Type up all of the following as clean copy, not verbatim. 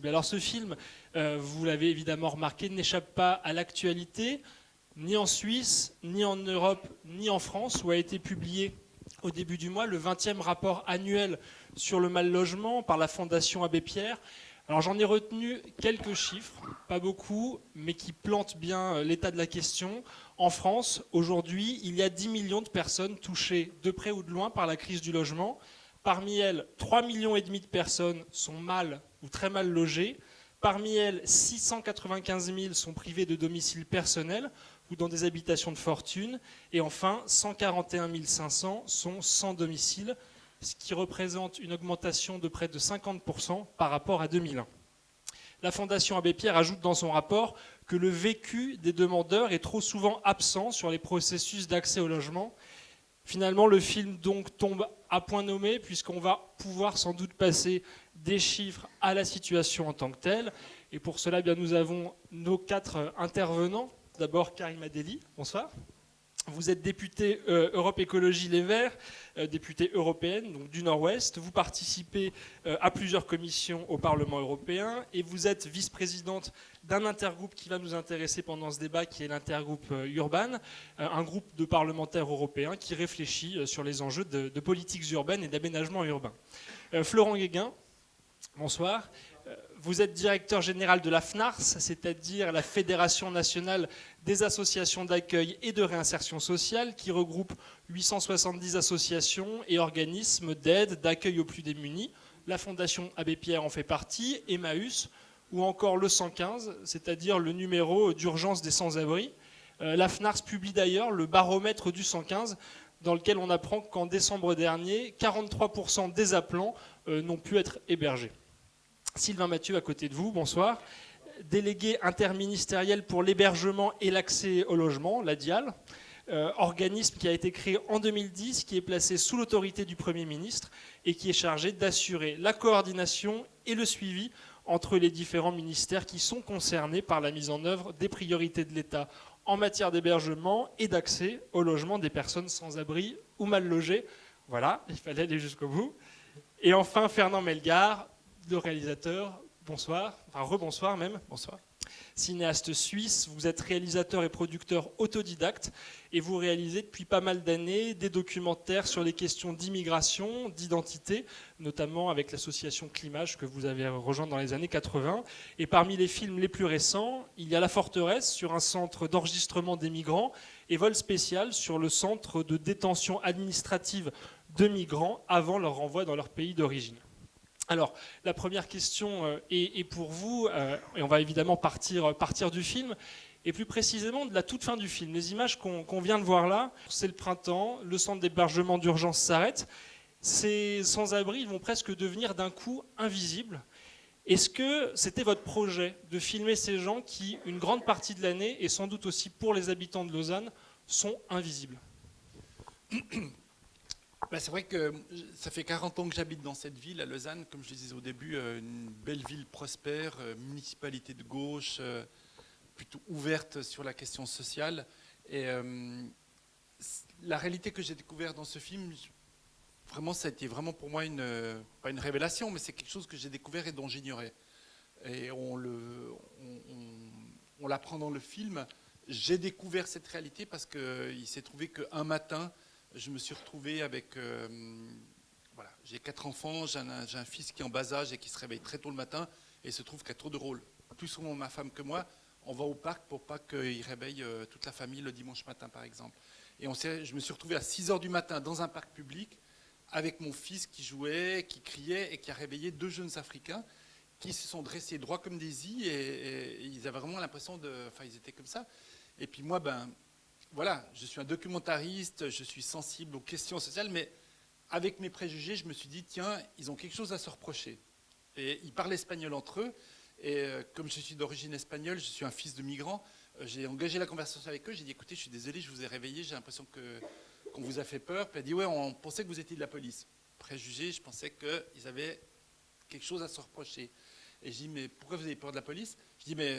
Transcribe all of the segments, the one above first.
Alors ce film, vous l'avez évidemment remarqué, n'échappe pas à l'actualité, ni en Suisse, ni en Europe, ni en France, où a été publié au début du mois le 20e rapport annuel sur le mal-logement par la Fondation Abbé Pierre. Alors j'en ai retenu quelques chiffres, pas beaucoup, mais qui plantent bien l'état de la question. En France, aujourd'hui, il y a 10 millions de personnes touchées de près ou de loin par la crise du logement. Parmi elles, 3,5 millions de personnes sont mal ou très mal logées. Parmi elles, 695 000 sont privées de domicile personnel ou dans des habitations de fortune. Et enfin, 141 500 sont sans domicile, ce qui représente une augmentation de près de 50% par rapport à 2001. La Fondation Abbé Pierre ajoute dans son rapport que le vécu des demandeurs est trop souvent absent sur les processus d'accès au logement. Finalement, le film donc tombe à point nommé, puisqu'on va pouvoir sans doute passer des chiffres à la situation en tant que telle. Et pour cela, eh bien, nous avons nos 4 intervenants. D'abord, Karima Deli, bonsoir. Vous êtes députée Europe Écologie Les Verts, députée européenne, donc du Nord-Ouest. Vous participez à plusieurs commissions au Parlement européen et vous êtes vice-présidente d'un intergroupe qui va nous intéresser pendant ce débat, qui est l'intergroupe Urban, un groupe de parlementaires européens qui réfléchit sur les enjeux de politiques urbaines et d'aménagement urbain. Florent Guéguin, bonsoir. Vous êtes directeur général de la FNARS, c'est-à-dire la Fédération nationale des associations d'accueil et de réinsertion sociale, qui regroupe 870 associations et organismes d'aide, d'accueil aux plus démunis. La Fondation Abbé Pierre en fait partie, Emmaüs, ou encore le 115, c'est-à-dire le numéro d'urgence des sans-abri. La FNARS publie d'ailleurs le baromètre du 115, dans lequel on apprend qu'en décembre dernier, 43% des appelants n'ont pu être hébergés. Sylvain Mathieu, à côté de vous, bonsoir. Délégué interministériel pour l'hébergement et l'accès au logement, la DIAL, organisme qui a été créé en 2010, qui est placé sous l'autorité du Premier ministre et qui est chargé d'assurer la coordination et le suivi entre les différents ministères qui sont concernés par la mise en œuvre des priorités de l'État en matière d'hébergement et d'accès au logement des personnes sans abri ou mal logées. Voilà, il fallait aller jusqu'au bout. Et enfin, Fernand Melgar, le réalisateur, bonsoir, enfin rebonsoir même, bonsoir. Cinéaste suisse, vous êtes réalisateur et producteur autodidacte et vous réalisez depuis pas mal d'années des documentaires sur les questions d'immigration, d'identité, notamment avec l'association Climage que vous avez rejoint dans les années 80. Et parmi les films les plus récents, il y a La Forteresse sur un centre d'enregistrement des migrants et Vol spécial sur le centre de détention administrative de migrants avant leur renvoi dans leur pays d'origine. Alors, la première question est pour vous, et on va évidemment partir du film, et plus précisément de la toute fin du film. Les images qu'on vient de voir là, c'est le printemps, le centre d'hébergement d'urgence s'arrête, ces sans-abri vont presque devenir d'un coup invisibles. Est-ce que c'était votre projet de filmer ces gens qui, une grande partie de l'année, et sans doute aussi pour les habitants de Lausanne, sont invisibles ? C'est vrai que ça fait 40 ans que j'habite dans cette ville, à Lausanne, comme je le disais au début, une belle ville prospère, municipalité de gauche, plutôt ouverte sur la question sociale. Et la réalité que j'ai découverte dans ce film, vraiment, ça a été vraiment pour moi pas une révélation, mais c'est quelque chose que j'ai découvert et dont j'ignorais. Et on l'apprend dans le film. J'ai découvert cette réalité parce qu'il s'est trouvé qu'un matin, je me suis retrouvé avec... voilà, j'ai 4 enfants, j'ai un fils qui est en bas âge et qui se réveille très tôt le matin, et il se trouve qu'il a trop de rôles. Plus souvent ma femme que moi, on va au parc pour pas qu'il réveille toute la famille le dimanche matin, par exemple. Et je me suis retrouvé à 6 heures du matin dans un parc public avec mon fils qui jouait, qui criait et qui a réveillé 2 jeunes Africains qui se sont dressés droits comme des i et ils avaient vraiment l'impression de... Enfin, ils étaient comme ça. Et puis moi, voilà, je suis un documentariste, je suis sensible aux questions sociales, mais avec mes préjugés, je me suis dit, tiens, ils ont quelque chose à se reprocher. Et ils parlent espagnol entre eux, et comme je suis d'origine espagnole, je suis un fils de migrant, j'ai engagé la conversation avec eux, j'ai dit, écoutez, je suis désolé, je vous ai réveillé, j'ai l'impression qu'on vous a fait peur. Puis elle a dit, ouais, on pensait que vous étiez de la police. Préjugés, je pensais qu'ils avaient quelque chose à se reprocher. Et je dis, mais pourquoi vous avez peur de la police ? Je dis, mais...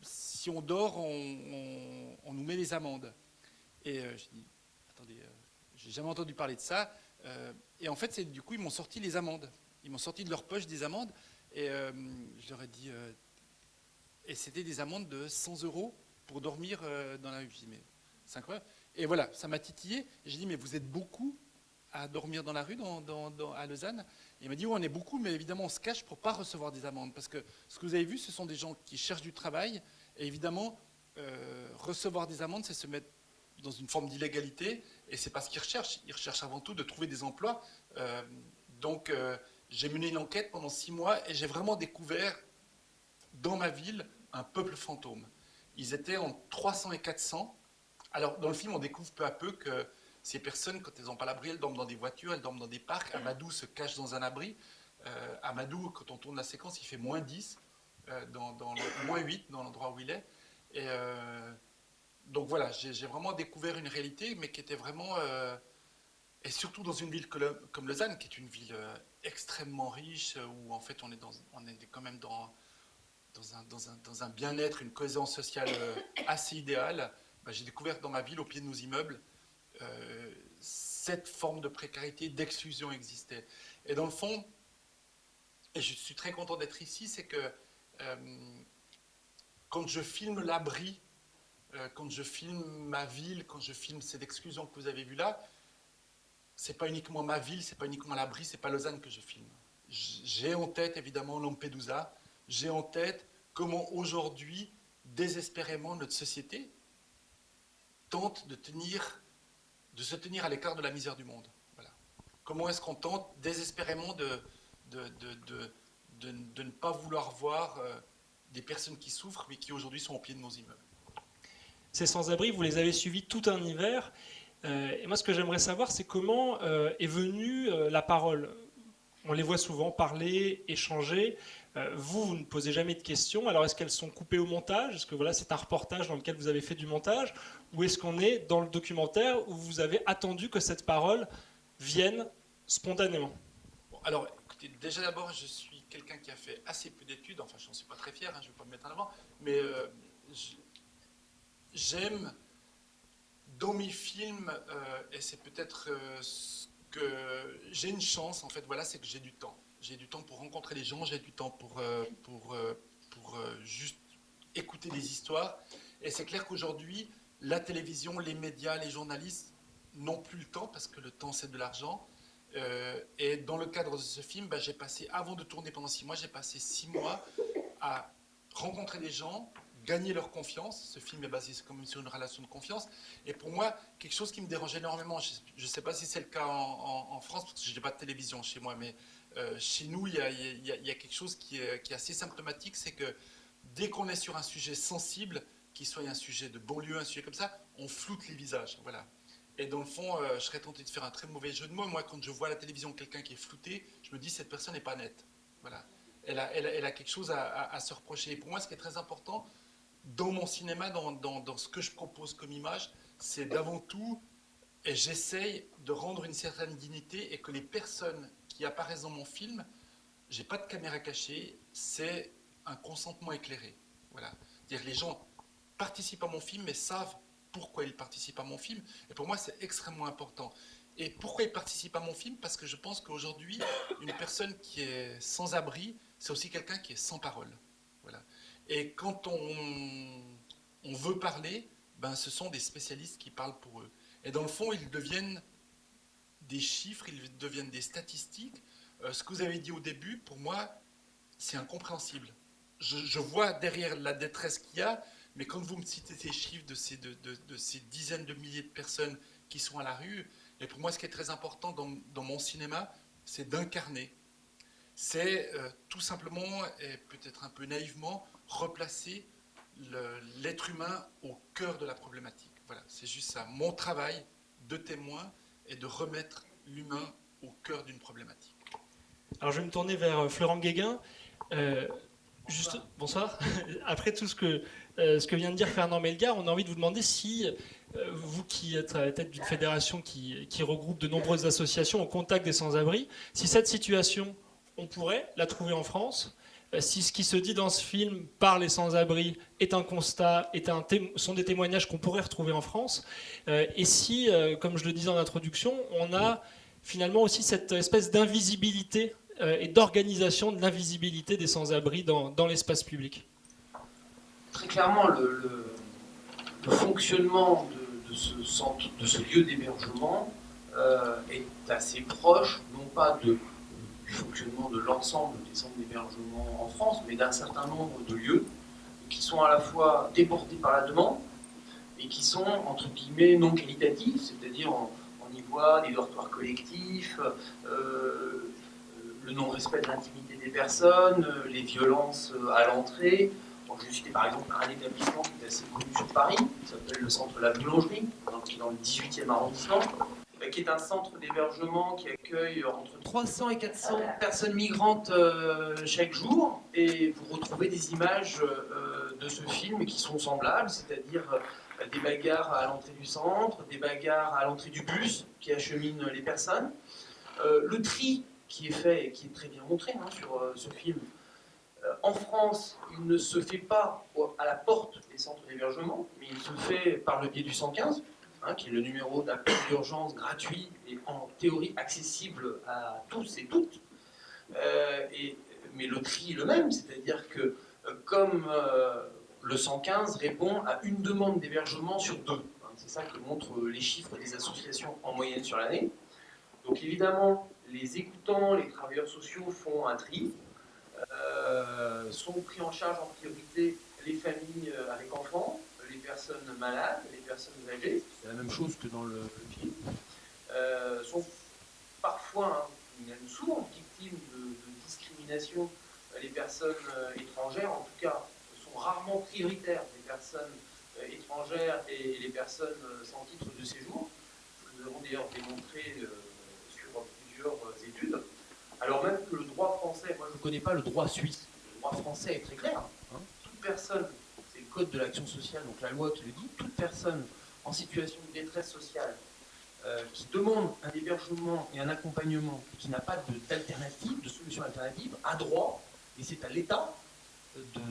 si on dort, on nous met les amendes. Et je dis, attendez, j'ai jamais entendu parler de ça. Et en fait, du coup, ils m'ont sorti les amendes. Ils m'ont sorti de leur poche des amendes. Et je leur ai dit... et c'était des amendes de 100 € pour dormir dans la rue. Je dis, mais c'est incroyable. Et voilà, ça m'a titillé. Et j'ai dit, mais vous êtes beaucoup à dormir dans la rue à Lausanne? Et il m'a dit, oui, on est beaucoup, mais évidemment, on se cache pour ne pas recevoir des amendes. Parce que ce que vous avez vu, ce sont des gens qui cherchent du travail. Et évidemment, recevoir des amendes, c'est se mettre dans une forme d'illégalité. Et c'est pas ce qu'ils recherchent. Ils recherchent avant tout de trouver des emplois. Donc, j'ai mené une enquête pendant 6 mois et j'ai vraiment découvert dans ma ville un peuple fantôme. Ils étaient entre 300 et 400. Alors, dans le film, on découvre peu à peu que ces personnes, quand elles n'ont pas l'abri, elles dorment dans des voitures, elles dorment dans des parcs. Amadou se cache dans un abri. Amadou, quand on tourne la séquence, il fait -10, -8 dans l'endroit où il est. Et donc voilà, j'ai vraiment découvert une réalité, mais qui était vraiment... et surtout dans une ville comme Lausanne, qui est une ville extrêmement riche, où en fait on est quand même dans un bien-être, une cohésion sociale assez idéale. J'ai découvert dans ma ville, au pied de nos immeubles, cette forme de précarité, d'exclusion existait. Et dans le fond, et je suis très content d'être ici, c'est que quand je filme l'abri, quand je filme ma ville, quand je filme cette exclusion que vous avez vue là, c'est pas uniquement ma ville, c'est pas uniquement l'abri, c'est pas Lausanne que je filme. J'ai en tête évidemment Lampedusa, j'ai en tête comment aujourd'hui, désespérément, notre société tente de se tenir à l'écart de la misère du monde. Voilà. Comment est-ce qu'on tente désespérément de ne pas vouloir voir des personnes qui souffrent, mais qui aujourd'hui sont au pied de nos immeubles. Ces sans-abri, vous les avez suivis tout un hiver. Et moi, ce que j'aimerais savoir, c'est comment est venue la parole. On les voit souvent parler, échanger. Vous ne posez jamais de questions. Alors, est-ce qu'elles sont coupées au montage? Est-ce que voilà, c'est un reportage dans lequel vous avez fait du montage? Ou est-ce qu'on est dans le documentaire où vous avez attendu que cette parole vienne spontanément? Bon, alors, écoutez, déjà d'abord, je suis quelqu'un qui a fait assez peu d'études. Enfin, je n'en suis pas très fier, hein, je ne vais pas me mettre en avant. Mais j'aime, dans mes films, et c'est peut-être ce que j'ai une chance, en fait, voilà, c'est que j'ai du temps. J'ai du temps pour rencontrer les gens, j'ai du temps pour juste écouter des histoires. Et c'est clair qu'aujourd'hui, la télévision, les médias, les journalistes n'ont plus le temps, parce que le temps, c'est de l'argent. Et dans le cadre de ce film, j'ai passé, avant de tourner pendant 6 mois, j'ai passé 6 mois à rencontrer des gens, gagner leur confiance. Ce film est basé comme sur une relation de confiance. Et pour moi, quelque chose qui me dérange énormément, je ne sais pas si c'est le cas en France, parce que je n'ai pas de télévision chez moi, mais chez nous, il y a quelque chose qui est assez symptomatique, c'est que dès qu'on est sur un sujet sensible, qu'il soit un sujet de banlieue, un sujet comme ça, on floute les visages. Voilà. Et dans le fond, je serais tenté de faire un très mauvais jeu de mots. Moi, quand je vois à la télévision quelqu'un qui est flouté, je me dis, cette personne n'est pas nette. Voilà. Elle a quelque chose à se reprocher. Et pour moi, ce qui est très important, dans mon cinéma, dans ce que je propose comme image, c'est d'avant tout, et j'essaye de rendre une certaine dignité, et que les personnes qui apparaissent dans mon film, j'ai pas de caméra cachée, c'est un consentement éclairé. Voilà. C'est-à-dire que les gens participent à mon film, mais savent pourquoi ils participent à mon film. Et pour moi, c'est extrêmement important. Et pourquoi ils participent à mon film? Parce que je pense qu'aujourd'hui, une personne qui est sans abri, c'est aussi quelqu'un qui est sans parole. Voilà. Et quand on veut parler, ce sont des spécialistes qui parlent pour eux. Et dans le fond, ils deviennent des chiffres, ils deviennent des statistiques. Ce que vous avez dit au début, pour moi, c'est incompréhensible. Je vois derrière la détresse qu'il y a, mais quand vous me citez ces chiffres de ces dizaines de milliers de personnes qui sont à la rue, et pour moi, ce qui est très important dans mon cinéma, c'est d'incarner. C'est tout simplement, et peut-être un peu naïvement, replacer l'être humain au cœur de la problématique. Voilà, c'est juste ça. Mon travail de témoin est de remettre l'humain au cœur d'une problématique. Alors je vais me tourner vers Florent Guéguin. Bonsoir. Après tout ce que vient de dire Fernand Melgar, on a envie de vous demander si vous qui êtes à la tête d'une fédération qui regroupe de nombreuses associations au contact des sans-abri, si cette situation, on pourrait la trouver en France, si ce qui se dit dans ce film par les sans-abri est un constat, sont des témoignages qu'on pourrait retrouver en France, et si, comme je le disais en introduction, on a finalement aussi cette espèce d'invisibilité et d'organisation de l'invisibilité des sans-abri dans l'espace public. Très clairement, le fonctionnement de ce centre, de ce lieu d'hébergement est assez proche, non pas du fonctionnement de l'ensemble des centres d'hébergement en France, mais d'un certain nombre de lieux qui sont à la fois déportés par la demande et qui sont, entre guillemets, non qualitatifs, c'est-à-dire on y voit des dortoirs collectifs, le non-respect de l'intimité des personnes, les violences à l'entrée. Bon, je vais citer par exemple un établissement qui est assez connu sur Paris, qui s'appelle le centre La Boulangerie, qui est dans le 18e arrondissement, qui est un centre d'hébergement qui accueille entre 300 et 400 personnes migrantes chaque jour. Et vous retrouvez des images de ce film qui sont semblables, c'est-à-dire des bagarres à l'entrée du centre, des bagarres à l'entrée du bus qui achemine les personnes. Le tri qui est fait et qui est très bien montré sur ce film. En France, il ne se fait pas à la porte des centres d'hébergement, mais il se fait par le biais du 115, qui est le numéro d'appel d'urgence gratuit et en théorie accessible à tous et toutes. Mais le tri est le même, c'est-à-dire que comme le 115 répond à une demande d'hébergement sur 2, c'est ça que montrent les chiffres des associations en moyenne sur l'année. Donc évidemment, les écoutants, les travailleurs sociaux font un tri, sont pris en charge en priorité les familles avec enfants, les personnes malades, les personnes âgées, c'est la même chose que dans le film, sont parfois, même souvent, victimes de discrimination. Les personnes étrangères, en tout cas, sont rarement prioritaires, les personnes étrangères et les personnes sans titre de séjour. Nous avons d'ailleurs démontré sur plusieurs études, alors même que le droit français, moi je ne connais pas le droit suisse, le droit français est très clair. Toute personne, c'est le code de l'action sociale, donc la loi qui le dit, toute personne en situation de détresse sociale qui demande un hébergement et un accompagnement qui n'a pas d'alternative, de solution alternative, a droit, et c'est à l'État de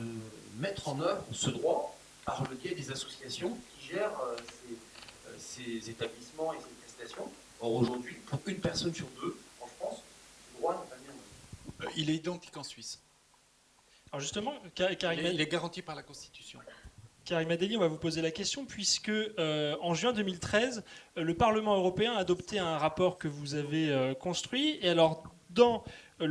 mettre en œuvre ce droit par le biais des associations qui gèrent ces établissements et ces prestations. Or aujourd'hui, pour une personne sur deux, en France, le droit n'est pas mis en œuvre. Il est identique en Suisse. Alors justement, Il est garanti par la Constitution. Karim Adeli, on va vous poser la question, puisque en juin 2013, le Parlement européen a adopté un rapport que vous avez construit. Et alors, dans l'un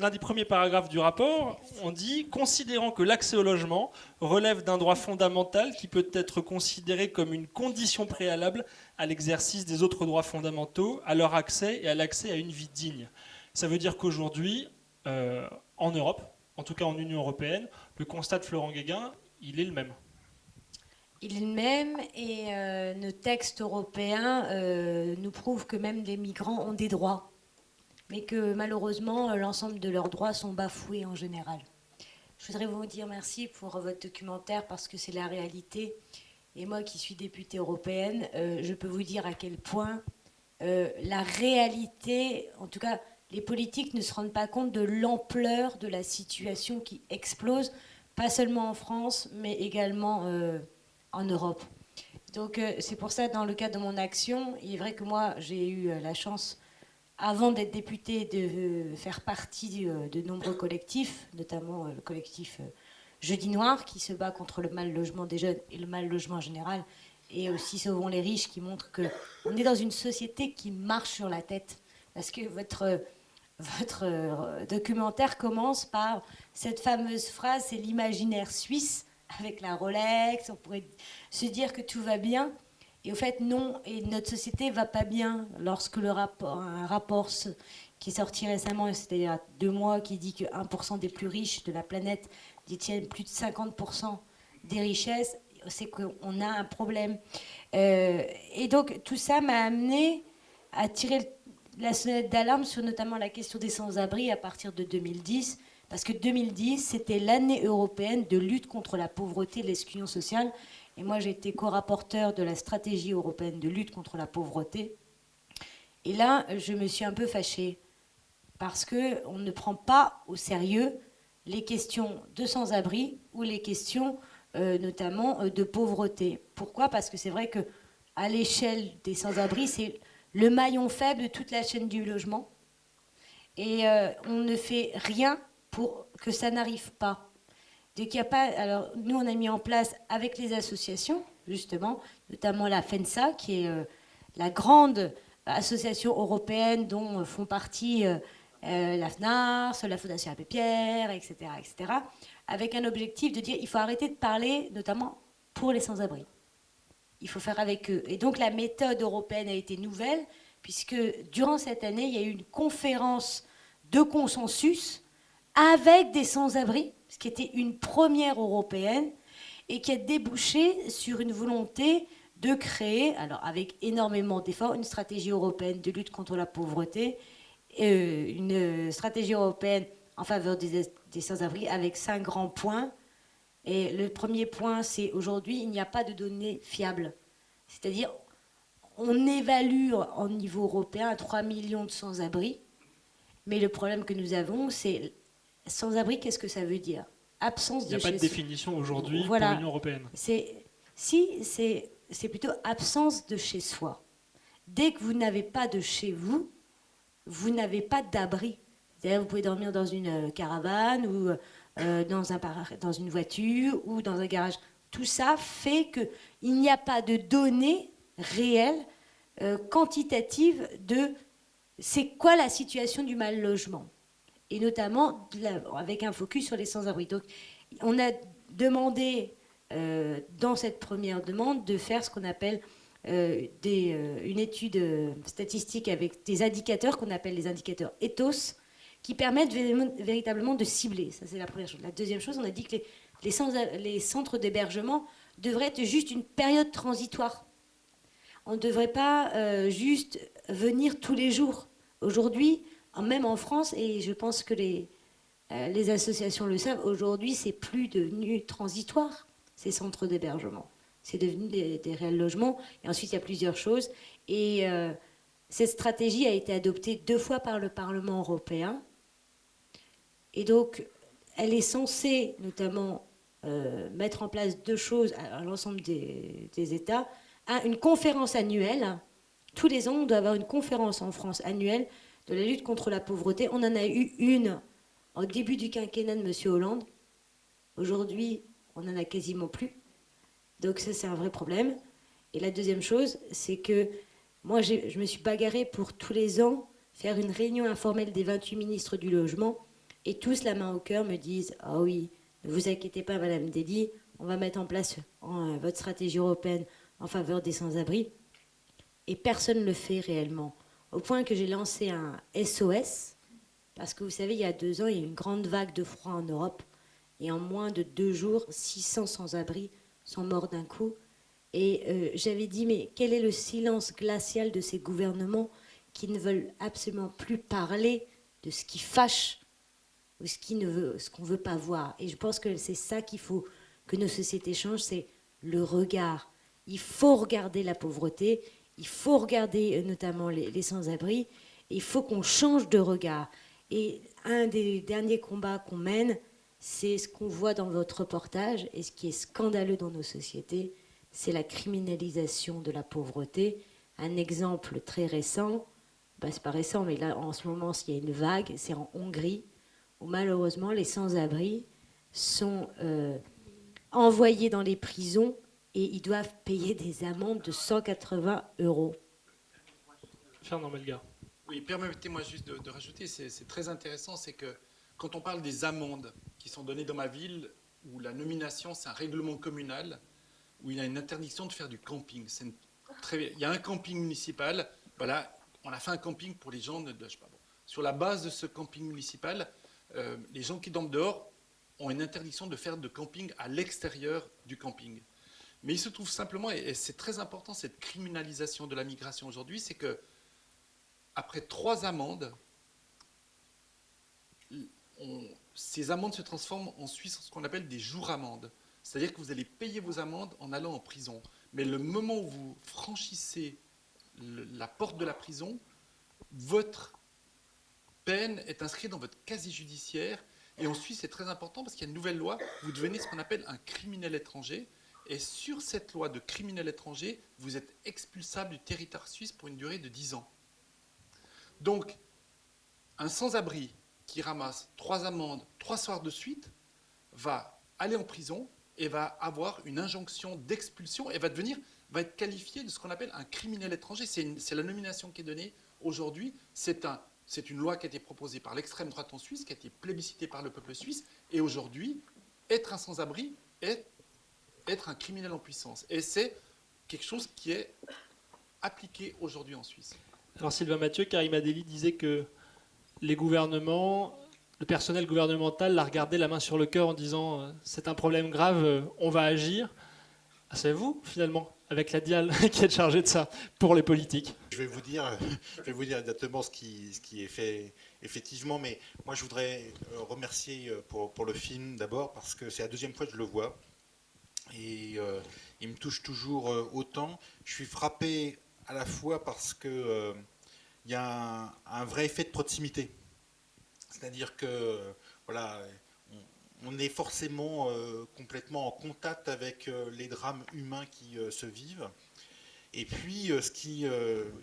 des premiers paragraphes du rapport, on dit « Considérant que l'accès au logement relève d'un droit fondamental qui peut être considéré comme une condition préalable à l'exercice des autres droits fondamentaux, à leur accès et à l'accès à une vie digne. » Ça veut dire qu'aujourd'hui, en Europe, en tout cas en Union européenne, le constat de Florent Guéguin, il est le même. Il est le même et nos textes européens nous prouvent que même les migrants ont des droits, mais que malheureusement l'ensemble de leurs droits sont bafoués en général. Je voudrais vous dire merci pour votre documentaire parce que c'est la réalité. Et moi qui suis députée européenne, je peux vous dire à quel point la réalité, en tout cas les politiques ne se rendent pas compte de l'ampleur de la situation qui explose, pas seulement en France, mais également en Europe. Donc c'est pour ça, dans le cadre de mon action, il est vrai que moi, j'ai eu la chance, avant d'être députée, de faire partie de nombreux collectifs, notamment le collectif Jeudi Noir, qui se bat contre le mal logement des jeunes et le mal logement en général, et aussi Sauvons les riches, qui montre qu'on est dans une société qui marche sur la tête. Parce que votre documentaire commence par cette fameuse phrase, c'est l'imaginaire suisse, avec la Rolex, on pourrait se dire que tout va bien. Et au fait, non, et notre société ne va pas bien. Lorsque un rapport qui est sorti récemment, c'est-à-dire 2 mois, qui dit que 1% des plus riches de la planète détiennent plus de 50% des richesses, c'est qu'on a un problème. Et donc, tout ça m'a amené à tirer la sonnette d'alarme sur notamment la question des sans-abri à partir de 2010, parce que 2010, c'était l'année européenne de lutte contre la pauvreté et l'exclusion sociale. Et moi, j'ai été co-rapporteur de la stratégie européenne de lutte contre la pauvreté. Et là, je me suis un peu fâchée, parce qu'on ne prend pas au sérieux les questions de sans-abri ou les questions notamment de pauvreté. Pourquoi ? Parce que c'est vrai qu'à l'échelle des sans-abri, c'est le maillon faible de toute la chaîne du logement. Et on ne fait rien pour que ça n'arrive pas. Donc, il y a pas, alors, nous, on a mis en place avec les associations, justement, notamment la FENSA, qui est la grande association européenne dont font partie la FNARS, la Fondation Abbé Pierre, etc., etc., avec un objectif de dire il faut arrêter de parler, notamment pour les sans-abri. Il faut faire avec eux. Et donc la méthode européenne a été nouvelle, puisque durant cette année, il y a eu une conférence de consensus avec des sans-abri, ce qui était une première européenne, et qui a débouché sur une volonté de créer, alors avec énormément d'efforts, une stratégie européenne de lutte contre la pauvreté, une stratégie européenne en faveur des sans-abri avec 5 grands points. Et le premier point, c'est aujourd'hui, il n'y a pas de données fiables. C'est-à-dire, on évalue en niveau européen 3 millions de sans-abri, mais le problème que nous avons, c'est sans-abri, qu'est-ce que ça veut dire? Absence de chez soi. Il n'y a pas de définition aujourd'hui voilà. pour l'Union européenne. C'est plutôt absence de chez soi. Dès que vous n'avez pas de chez vous, vous n'avez pas d'abri. C'est-à-dire, vous pouvez dormir dans une caravane ou dans une voiture ou dans un garage. Tout ça fait qu'il n'y a pas de données réelles, quantitatives de c'est quoi la situation du mal-logement. Et notamment avec un focus sur les sans-abri. Donc, on a demandé, dans cette première demande, de faire ce qu'on appelle une étude statistique avec des indicateurs qu'on appelle les indicateurs ethos, qui permettent véritablement de cibler. Ça, c'est la première chose. La deuxième chose, on a dit que les centres d'hébergement devraient être juste une période transitoire. On ne devrait pas juste venir tous les jours. Aujourd'hui, même en France, et je pense que les associations le savent, aujourd'hui, c'est plus devenu transitoire, ces centres d'hébergement. C'est devenu des réels logements. Et ensuite, il y a plusieurs choses. Et cette stratégie a été adoptée 2 fois par le Parlement européen. Et donc, elle est censée, notamment, mettre en place 2 choses à l'ensemble des États. Une conférence annuelle. Tous les ans, on doit avoir une conférence en France annuelle de la lutte contre la pauvreté. On en a eu une au début du quinquennat de M. Hollande. Aujourd'hui, on n'en a quasiment plus. Donc ça, c'est un vrai problème. Et la deuxième chose, c'est que moi, je me suis bagarrée pour tous les ans faire une réunion informelle des 28 ministres du logement. Et tous, la main au cœur, me disent « Ah oui, ne vous inquiétez pas, Madame Dely, on va mettre en place votre stratégie européenne en faveur des sans-abri. » Et personne ne le fait réellement. Au point que j'ai lancé un SOS, parce que vous savez, il y a 2 ans, il y a eu une grande vague de froid en Europe. Et en moins de 2 jours, 600 sans-abri sont morts d'un coup. Et j'avais dit, mais quel est le silence glacial de ces gouvernements qui ne veulent absolument plus parler de ce qui fâche ou ce qu'on ne veut pas voir. Et je pense que c'est ça qu'il faut que nos sociétés changent, c'est le regard. Il faut regarder la pauvreté, il faut regarder notamment les sans-abri, et il faut qu'on change de regard. Et un des derniers combats qu'on mène, c'est ce qu'on voit dans votre reportage, et ce qui est scandaleux dans nos sociétés, c'est la criminalisation de la pauvreté. Un exemple très récent, c'est pas récent, mais là en ce moment il y a une vague, c'est en Hongrie, où malheureusement les sans-abri sont envoyés dans les prisons et ils doivent payer des amendes de 180 €. Fernand Melga. Oui, permettez-moi juste de rajouter, c'est très intéressant, c'est que quand on parle des amendes qui sont données dans ma ville, où la nomination c'est un règlement communal, où il y a une interdiction de faire du camping. Il y a un camping municipal, voilà, on a fait un camping pour les gens, je sais pas, bon. Sur la base de ce camping municipal, les gens qui dorment dehors ont une interdiction de faire de camping à l'extérieur du camping. Mais il se trouve simplement, et c'est très important, cette criminalisation de la migration aujourd'hui, c'est que après 3 amendes, ces amendes se transforment en Suisse en ce qu'on appelle des jours-amendes. C'est-à-dire que vous allez payer vos amendes en allant en prison. Mais le moment où vous franchissez la porte de la prison, votre peine est inscrite dans votre casier judiciaire. Et en Suisse, c'est très important parce qu'il y a une nouvelle loi. Vous devenez ce qu'on appelle un criminel étranger. Et sur cette loi de criminel étranger, vous êtes expulsable du territoire suisse pour une durée de 10 ans. Donc, Un sans-abri qui ramasse 3 amendes 3 soirs de suite va aller en prison et va avoir une injonction d'expulsion et va être qualifié de ce qu'on appelle un criminel étranger. C'est la nomination qui est donnée aujourd'hui. C'est une loi qui a été proposée par l'extrême droite en Suisse, qui a été plébiscitée par le peuple suisse. Et aujourd'hui, être un sans-abri est être un criminel en puissance. Et c'est quelque chose qui est appliqué aujourd'hui en Suisse. Alors Sylvain Mathieu, Karim Adeli disait que les gouvernements, le personnel gouvernemental l'a regardé la main sur le cœur en disant c'est un problème grave, on va agir. Ah, c'est vous, finalement, avec la DIAL, qui êtes chargé de ça pour les politiques. Je vais vous dire exactement ce qui est fait, effectivement. Mais moi, je voudrais remercier pour le film, d'abord, parce que c'est la deuxième fois que je le vois. Et il me touche toujours autant. Je suis frappé à la fois parce que il y a un vrai effet de proximité. C'est-à-dire que voilà, on est forcément complètement en contact avec les drames humains qui se vivent. Et puis, ce qui...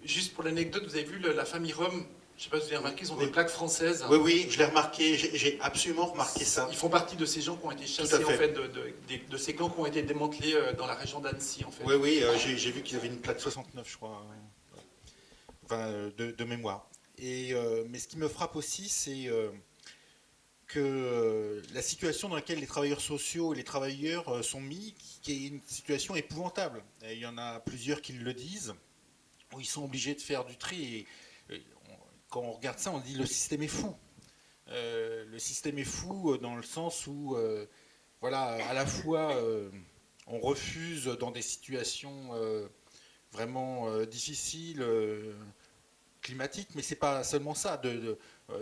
Juste pour l'anecdote, vous avez vu la famille Rome, je ne sais pas si vous avez remarqué, ils ont des plaques françaises. Oui, oui, je l'ai remarqué, j'ai absolument remarqué ça. Ils font partie de ces gens qui ont été chassés, en fait, de ces camps qui ont été démantelés dans la région d'Annecy, en fait. Oui, oui, j'ai vu qu'ils avaient une plaque 69, je crois, enfin, de mémoire. Mais ce qui me frappe aussi, c'est que la situation dans laquelle les travailleurs sociaux et les travailleurs sont mis, qui est une situation épouvantable. Et il y en a plusieurs qui le disent, où ils sont obligés de faire du tri. Et quand on regarde ça, on dit le système est fou. Le système est fou dans le sens où, voilà, à la fois, on refuse dans des situations vraiment difficiles, climatiques, mais c'est pas seulement ça,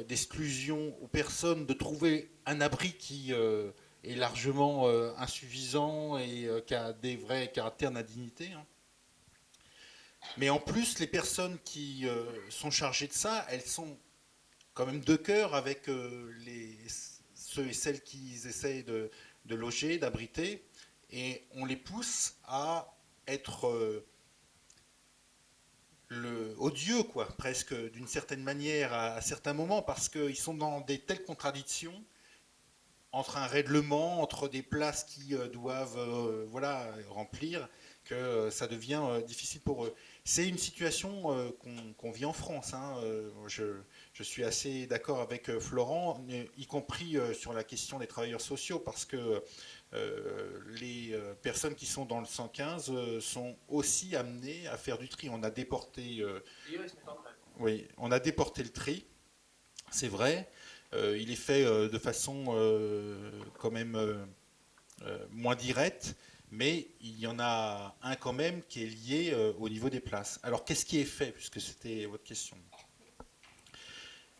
d'exclusion aux personnes, de trouver un abri qui est largement insuffisant et qui a des vrais caractères d'indignité. Hein. Mais en plus, les personnes qui sont chargées de ça, elles sont quand même de cœur avec ceux et celles qui essaient de loger, d'abriter, et on les pousse à être odieux, quoi, presque d'une certaine manière à certains moments, parce qu'ils sont dans des telles contradictions entre un règlement, entre des places qui doivent voilà, remplir, que ça devient difficile pour eux. C'est une situation qu'on vit en France. Hein. Je suis assez d'accord avec Florent, y compris sur la question des travailleurs sociaux, parce que les personnes qui sont dans le 115 sont aussi amenées à faire du tri. On a déporté, oui, on a déporté le tri, c'est vrai. Il est fait de façon quand même moins directe, mais il y en a un quand même qui est lié au niveau des places. Alors qu'est-ce qui est fait, puisque c'était votre question?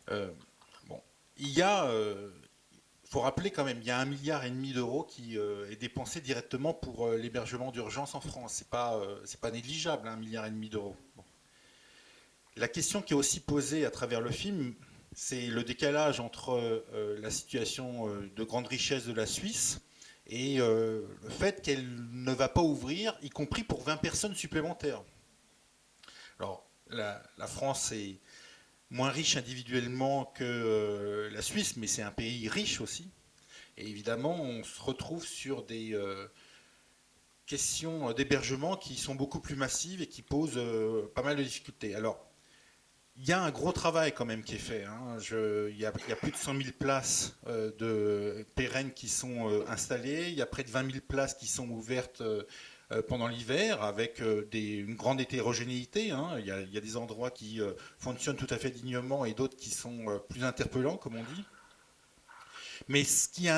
Bon, il y a, faut rappeler quand même, il y a 1,5 milliard d'euros qui est dépensé directement pour l'hébergement d'urgence en France. C'est pas négligeable, 1,5 milliard d'euros. Bon. La question qui est aussi posée à travers le film, c'est le décalage entre la situation de grande richesse de la Suisse et le fait qu'elle ne va pas ouvrir, y compris pour 20 personnes supplémentaires. Alors, la France est moins riche individuellement que la Suisse, mais c'est un pays riche aussi. Et évidemment, on se retrouve sur des questions d'hébergement qui sont beaucoup plus massives et qui posent pas mal de difficultés. Alors, il y a un gros travail quand même qui est fait. Hein. Il y a plus de 100 000 places de pérennes qui sont installées. Il y a près de 20 000 places qui sont ouvertes pendant l'hiver avec une grande hétérogénéité. Hein. Il y a des endroits qui fonctionnent tout à fait dignement et d'autres qui sont plus interpellants, comme on dit. Mais ce qui est à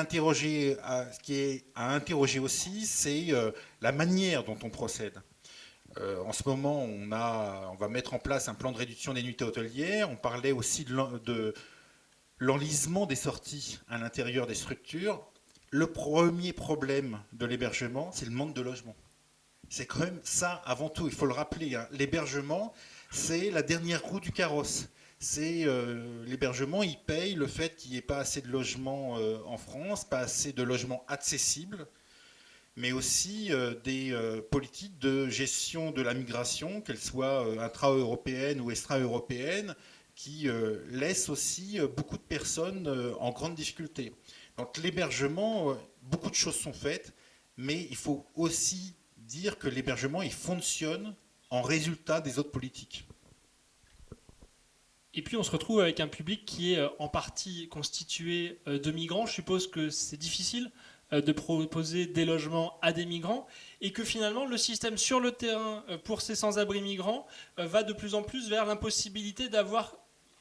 interroger aussi, c'est la manière dont on procède. En ce moment, on va mettre en place un plan de réduction des nuitées hôtelières. On parlait aussi de l'enlisement des sorties à l'intérieur des structures. Le premier problème de l'hébergement, c'est le manque de logement. C'est quand même ça avant tout, il faut le rappeler. Hein. L'hébergement, c'est la dernière roue du carrosse. C'est l'hébergement, il paye le fait qu'il n'y ait pas assez de logements en France, pas assez de logements accessibles, mais aussi des politiques de gestion de la migration, qu'elles soient intra-européennes ou extra-européennes, qui laisse aussi beaucoup de personnes en grande difficulté. Donc l'hébergement, beaucoup de choses sont faites, mais il faut aussi dire que l'hébergement, il fonctionne en résultat des autres politiques. Et puis on se retrouve avec un public qui est en partie constitué de migrants. Je suppose que c'est difficile de proposer des logements à des migrants et que finalement le système sur le terrain pour ces sans-abri migrants va de plus en plus vers l'impossibilité d'avoir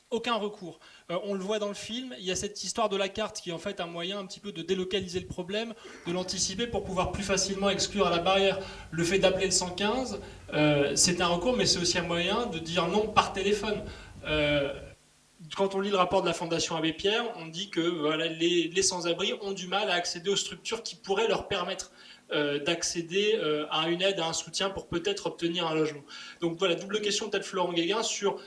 aucun recours. On le voit dans le film, il y a cette histoire de la carte qui est en fait un moyen un petit peu de délocaliser le problème, de l'anticiper pour pouvoir plus facilement exclure à la barrière. Le fait d'appeler le 115, c'est un recours, mais c'est aussi un moyen de dire non par téléphone. Quand on lit le rapport de la Fondation Abbé Pierre, on dit que voilà, les sans-abri ont du mal à accéder aux structures qui pourraient leur permettre d'accéder à une aide, à un soutien pour peut-être obtenir un logement. Donc voilà, double question peut-être Florent Guéguin sur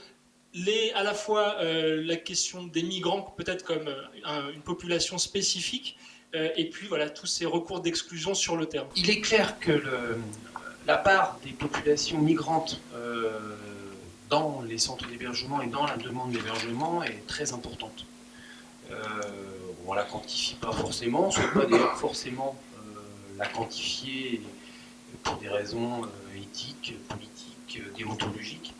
à la fois la question des migrants peut-être comme une population spécifique et puis voilà tous ces recours d'exclusion sur le terrain. Il est clair que la part des populations migrantes dans les centres d'hébergement et dans la demande d'hébergement est très importante. On ne la quantifie pas forcément, on ne souhaite pas d'ailleurs forcément la quantifier pour des raisons éthiques, politiques, déontologiques.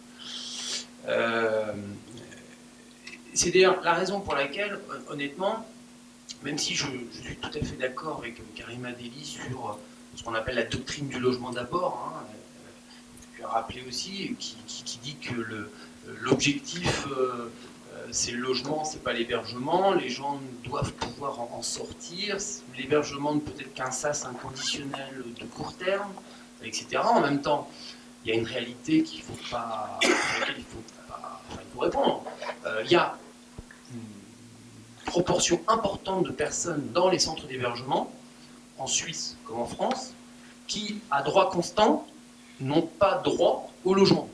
C'est d'ailleurs la raison pour laquelle, honnêtement, même si je suis tout à fait d'accord avec Karima Deli sur ce qu'on appelle la doctrine du logement d'abord, hein, tu as rappelé aussi, qui dit que l'objectif c'est le logement, c'est pas l'hébergement, les gens doivent pouvoir en sortir, l'hébergement ne peut être qu'un sas inconditionnel de court terme, etc. En même temps, il y a une réalité qu'il faut pas, sur laquelle il faut répondre. Il y a une proportion importante de personnes dans les centres d'hébergement, en Suisse comme en France, qui, à droit constant, n'ont pas droit au logement.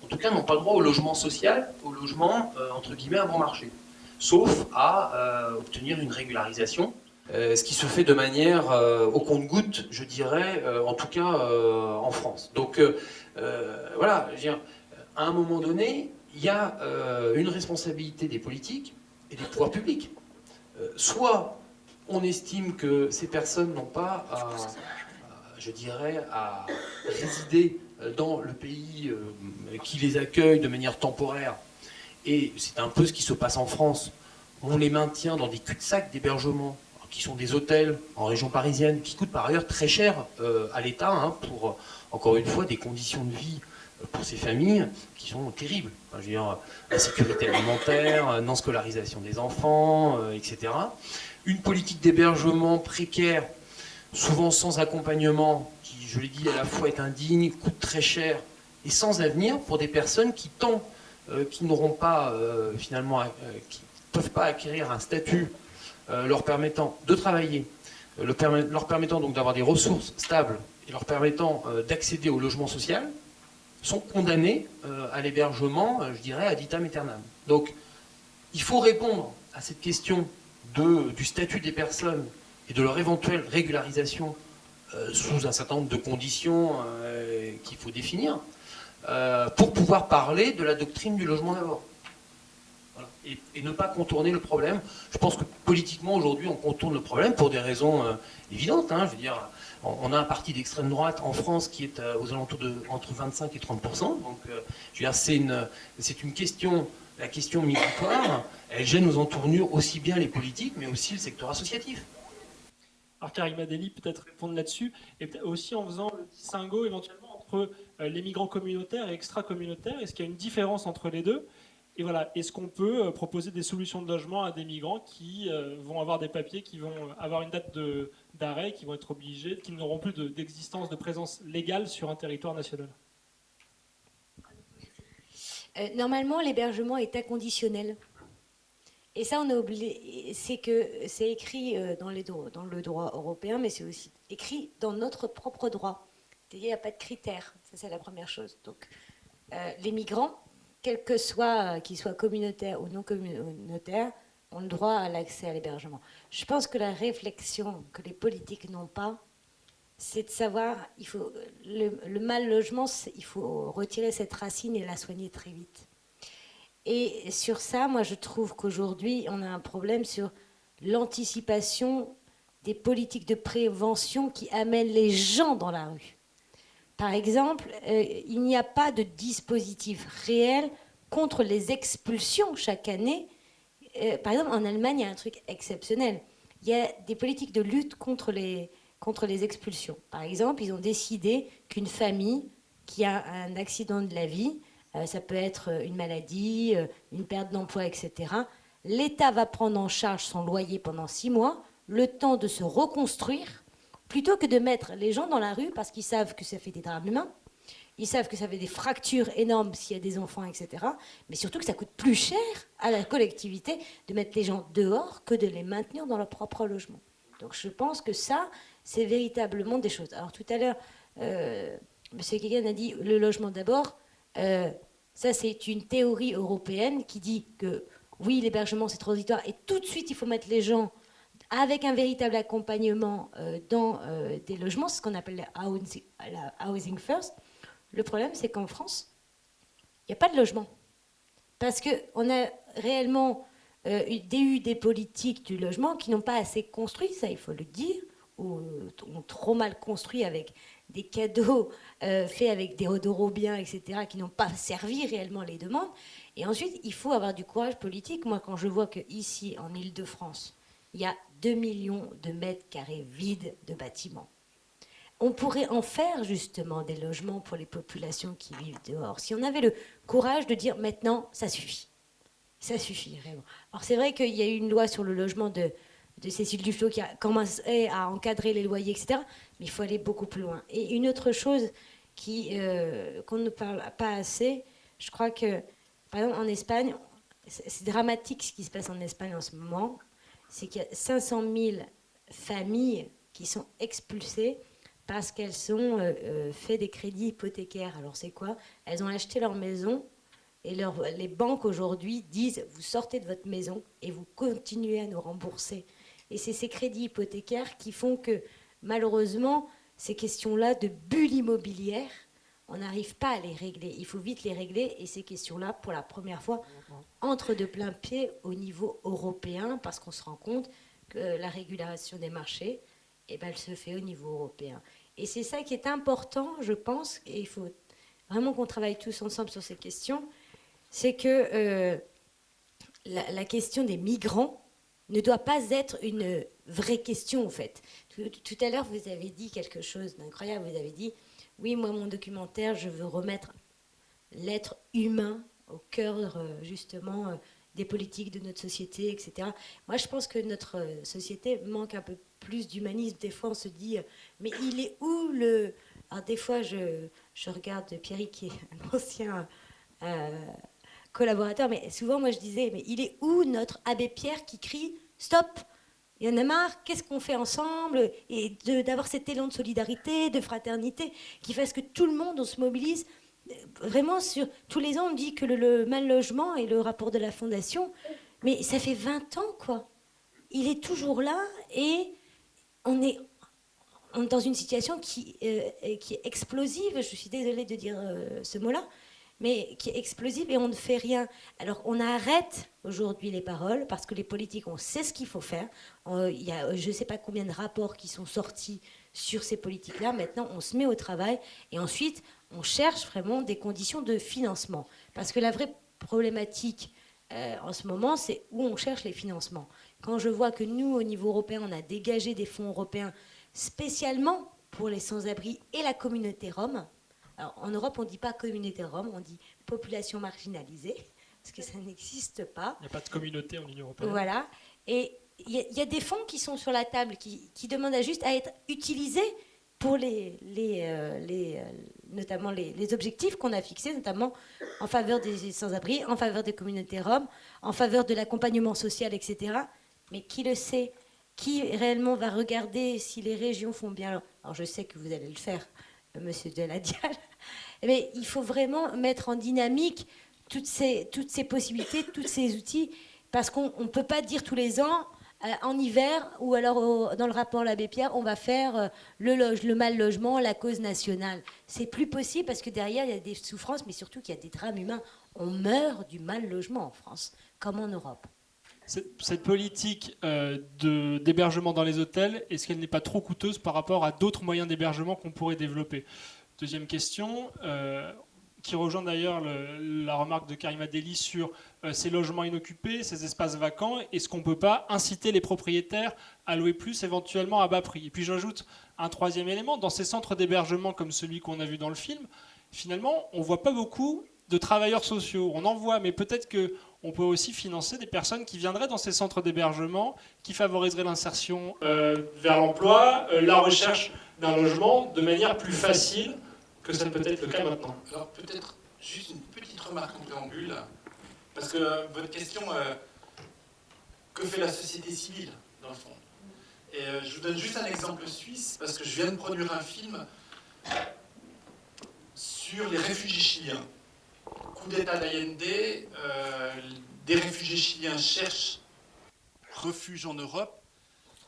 En tout cas, n'ont pas droit au logement social, au logement, entre guillemets, à bon marché. Sauf à obtenir une régularisation, ce qui se fait de manière au compte-gouttes, je dirais, en tout cas en France. Donc, voilà, je veux dire, à un moment donné, il y a une responsabilité des politiques et des pouvoirs publics. Soit on estime que ces personnes n'ont pas je dirais, à résider dans le pays qui les accueille de manière temporaire. Et c'est un peu ce qui se passe en France. On les maintient dans des cul-de-sac d'hébergement, qui sont des hôtels en région parisienne, qui coûtent par ailleurs très cher à l'État, hein, pour, encore une fois, des conditions de vie pour ces familles qui sont terribles. Enfin, je veux dire, insécurité alimentaire, non-scolarisation des enfants, etc. Une politique d'hébergement précaire, souvent sans accompagnement, qui, je l'ai dit, à la fois est indigne, coûte très cher, et sans avenir pour des personnes qui n'auront pas, finalement, qui ne peuvent pas acquérir un statut leur permettant de travailler, leur permettant donc d'avoir des ressources stables et leur permettant d'accéder au logement social, sont condamnés à l'hébergement, je dirais, ad vitam aeternam. Donc, il faut répondre à cette question du statut des personnes et de leur éventuelle régularisation sous un certain nombre de conditions qu'il faut définir, pour pouvoir parler de la doctrine du logement d'abord. Voilà. Et ne pas contourner le problème. Je pense que politiquement, aujourd'hui, on contourne le problème pour des raisons évidentes. Hein. Je veux dire, on a un parti d'extrême droite en France qui est aux alentours de entre 25 et 30%. Donc, je veux dire, c'est une question, la question migratoire, elle gêne aux entournures aussi bien les politiques, mais aussi le secteur associatif. Alors Karima Deli peut-être répondre là-dessus, et aussi en faisant le distinguo éventuellement entre les migrants communautaires et extra-communautaires. Est-ce qu'il y a une différence entre les deux? Et voilà, est-ce qu'on peut proposer des solutions de logement à des migrants qui vont avoir des papiers, qui vont avoir une date d'arrêt, qui vont être obligés, qui n'auront plus d'existence, de présence légale sur un territoire national? Normalement, l'hébergement est inconditionnel. Et ça, on a oublié, c'est écrit dans le droit européen, mais c'est aussi écrit dans notre propre droit. C'est-à-dire, il n'y a pas de critères. Ça, c'est la première chose. Donc, les migrants, quel que soit, qu'ils soient communautaires ou non communautaires, ont le droit à l'accès à l'hébergement. Je pense que la réflexion que les politiques n'ont pas, c'est de savoir, le mal logement, il faut retirer cette racine et la soigner très vite. Et sur ça, moi, je trouve qu'aujourd'hui, on a un problème sur l'anticipation des politiques de prévention qui amènent les gens dans la rue. Par exemple, il n'y a pas de dispositif réel contre les expulsions chaque année. Par exemple, en Allemagne, il y a un truc exceptionnel. Il y a des politiques de lutte contre les expulsions. Par exemple, ils ont décidé qu'une famille qui a un accident de la vie, ça peut être une maladie, une perte d'emploi, etc., l'État va prendre en charge son loyer pendant 6 mois, le temps de se reconstruire, plutôt que de mettre les gens dans la rue parce qu'ils savent que ça fait des drames humains, ils savent que ça fait des fractures énormes s'il y a des enfants, etc. Mais surtout que ça coûte plus cher à la collectivité de mettre les gens dehors que de les maintenir dans leur propre logement. Donc je pense que ça, c'est véritablement des choses. Alors tout à l'heure, M. Kegan a dit le logement d'abord. Ça, c'est une théorie européenne qui dit que oui, l'hébergement, c'est transitoire et tout de suite, il faut mettre les gens avec un véritable accompagnement dans des logements, c'est ce qu'on appelle la housing first. Le problème, c'est qu'en France, il n'y a pas de logement. Parce qu'on a réellement eu des politiques du logement qui n'ont pas assez construit, ça il faut le dire, ou ont trop mal construit avec des cadeaux faits avec des odorobiens, etc., qui n'ont pas servi réellement les demandes. Et ensuite, il faut avoir du courage politique. Moi, quand je vois qu'ici, en Île-de-France, il y a 2 millions de mètres carrés vides de bâtiments, on pourrait en faire justement des logements pour les populations qui vivent dehors. Si on avait le courage de dire maintenant, ça suffit. Ça suffit, vraiment. Alors c'est vrai qu'il y a eu une loi sur le logement de Cécile Duflot qui a commencé à encadrer les loyers, etc. Mais il faut aller beaucoup plus loin. Et une autre chose qu'on ne parle pas assez, je crois que, par exemple, en Espagne, c'est dramatique ce qui se passe en Espagne en ce moment, c'est qu'il y a 500 000 familles qui sont expulsées parce qu'elles ont fait des crédits hypothécaires. Alors c'est quoi? Elles ont acheté leur maison et les banques aujourd'hui disent vous sortez de votre maison et vous continuez à nous rembourser. Et c'est ces crédits hypothécaires qui font que malheureusement ces questions-là de bulle immobilière, on n'arrive pas à les régler. Il faut vite les régler et ces questions-là, pour la première fois, entrent de plein pied au niveau européen parce qu'on se rend compte que la régulation des marchés, elle se fait au niveau européen. Et c'est ça qui est important, je pense, et il faut vraiment qu'on travaille tous ensemble sur ces questions, c'est que la question des migrants ne doit pas être une vraie question, en fait. Tout à l'heure, vous avez dit quelque chose d'incroyable. Vous avez dit, oui, moi, mon documentaire, je veux remettre l'être humain au cœur, justement, des politiques de notre société, etc. Moi, je pense que notre société manque un peu plus d'humanisme. Des fois, on se dit, mais il est où le... Alors, des fois, je regarde Pierry, qui est un ancien collaborateur, mais souvent, moi, je disais, mais il est où notre abbé Pierre qui crie « Stop !» Il y en a marre, qu'est-ce qu'on fait ensemble? Et d'avoir cet élan de solidarité, de fraternité, qui fasse que tout le monde, on se mobilise. Vraiment, tous les ans, on dit que le mal logement et le rapport de la Fondation, mais ça fait 20 ans, quoi. Il est toujours là et on est dans une situation qui est explosive. Je suis désolée de dire ce mot-là, mais qui est explosive et on ne fait rien. Alors on arrête aujourd'hui les paroles parce que les politiques, on sait ce qu'il faut faire. Il y a je ne sais pas combien de rapports qui sont sortis sur ces politiques-là. Maintenant, on se met au travail et ensuite, on cherche vraiment des conditions de financement. Parce que la vraie problématique en ce moment, c'est où on cherche les financements. Quand je vois que nous, au niveau européen, on a dégagé des fonds européens spécialement pour les sans-abri et la communauté rome. Alors, en Europe, on ne dit pas communauté rome, on dit population marginalisée, parce que ça n'existe pas. Il n'y a pas de communauté en Union européenne. Voilà. Et il y a des fonds qui sont sur la table, qui demandent juste à être utilisés pour notamment les objectifs qu'on a fixés, notamment en faveur des sans-abri, en faveur des communautés roms, en faveur de l'accompagnement social, etc. Mais qui le sait? Qui réellement va regarder si les régions font bien? Alors je sais que vous allez le faire, Monsieur Deladial, mais il faut vraiment mettre en dynamique toutes ces possibilités, tous ces outils, parce qu'on ne peut pas dire tous les ans en hiver, ou alors dans le rapport l'abbé Pierre, on va faire le mal logement, la cause nationale. C'est plus possible parce que derrière, il y a des souffrances, mais surtout qu'il y a des drames humains. On meurt du mal logement en France, comme en Europe. Cette politique d'hébergement dans les hôtels, est-ce qu'elle n'est pas trop coûteuse par rapport à d'autres moyens d'hébergement qu'on pourrait développer? Deuxième question, qui rejoint d'ailleurs la remarque de Karima Deli sur ces logements inoccupés, ces espaces vacants. Est-ce qu'on ne peut pas inciter les propriétaires à louer plus, éventuellement à bas prix? Et puis j'ajoute un troisième élément, dans ces centres d'hébergement comme celui qu'on a vu dans le film, finalement, on ne voit pas beaucoup de travailleurs sociaux. On en voit, mais peut-être qu'on peut aussi financer des personnes qui viendraient dans ces centres d'hébergement, qui favoriseraient l'insertion vers l'emploi, la recherche d'un logement de manière plus facile que ça ne peut être le cas maintenant. Alors peut-être juste une petite remarque en préambule, parce que votre question, que fait la société civile dans le fond? Et je vous donne juste un exemple suisse, parce que je viens de produire un film sur les réfugiés chiliens. Coup d'État d'Allende, des réfugiés chiliens cherchent refuge en Europe,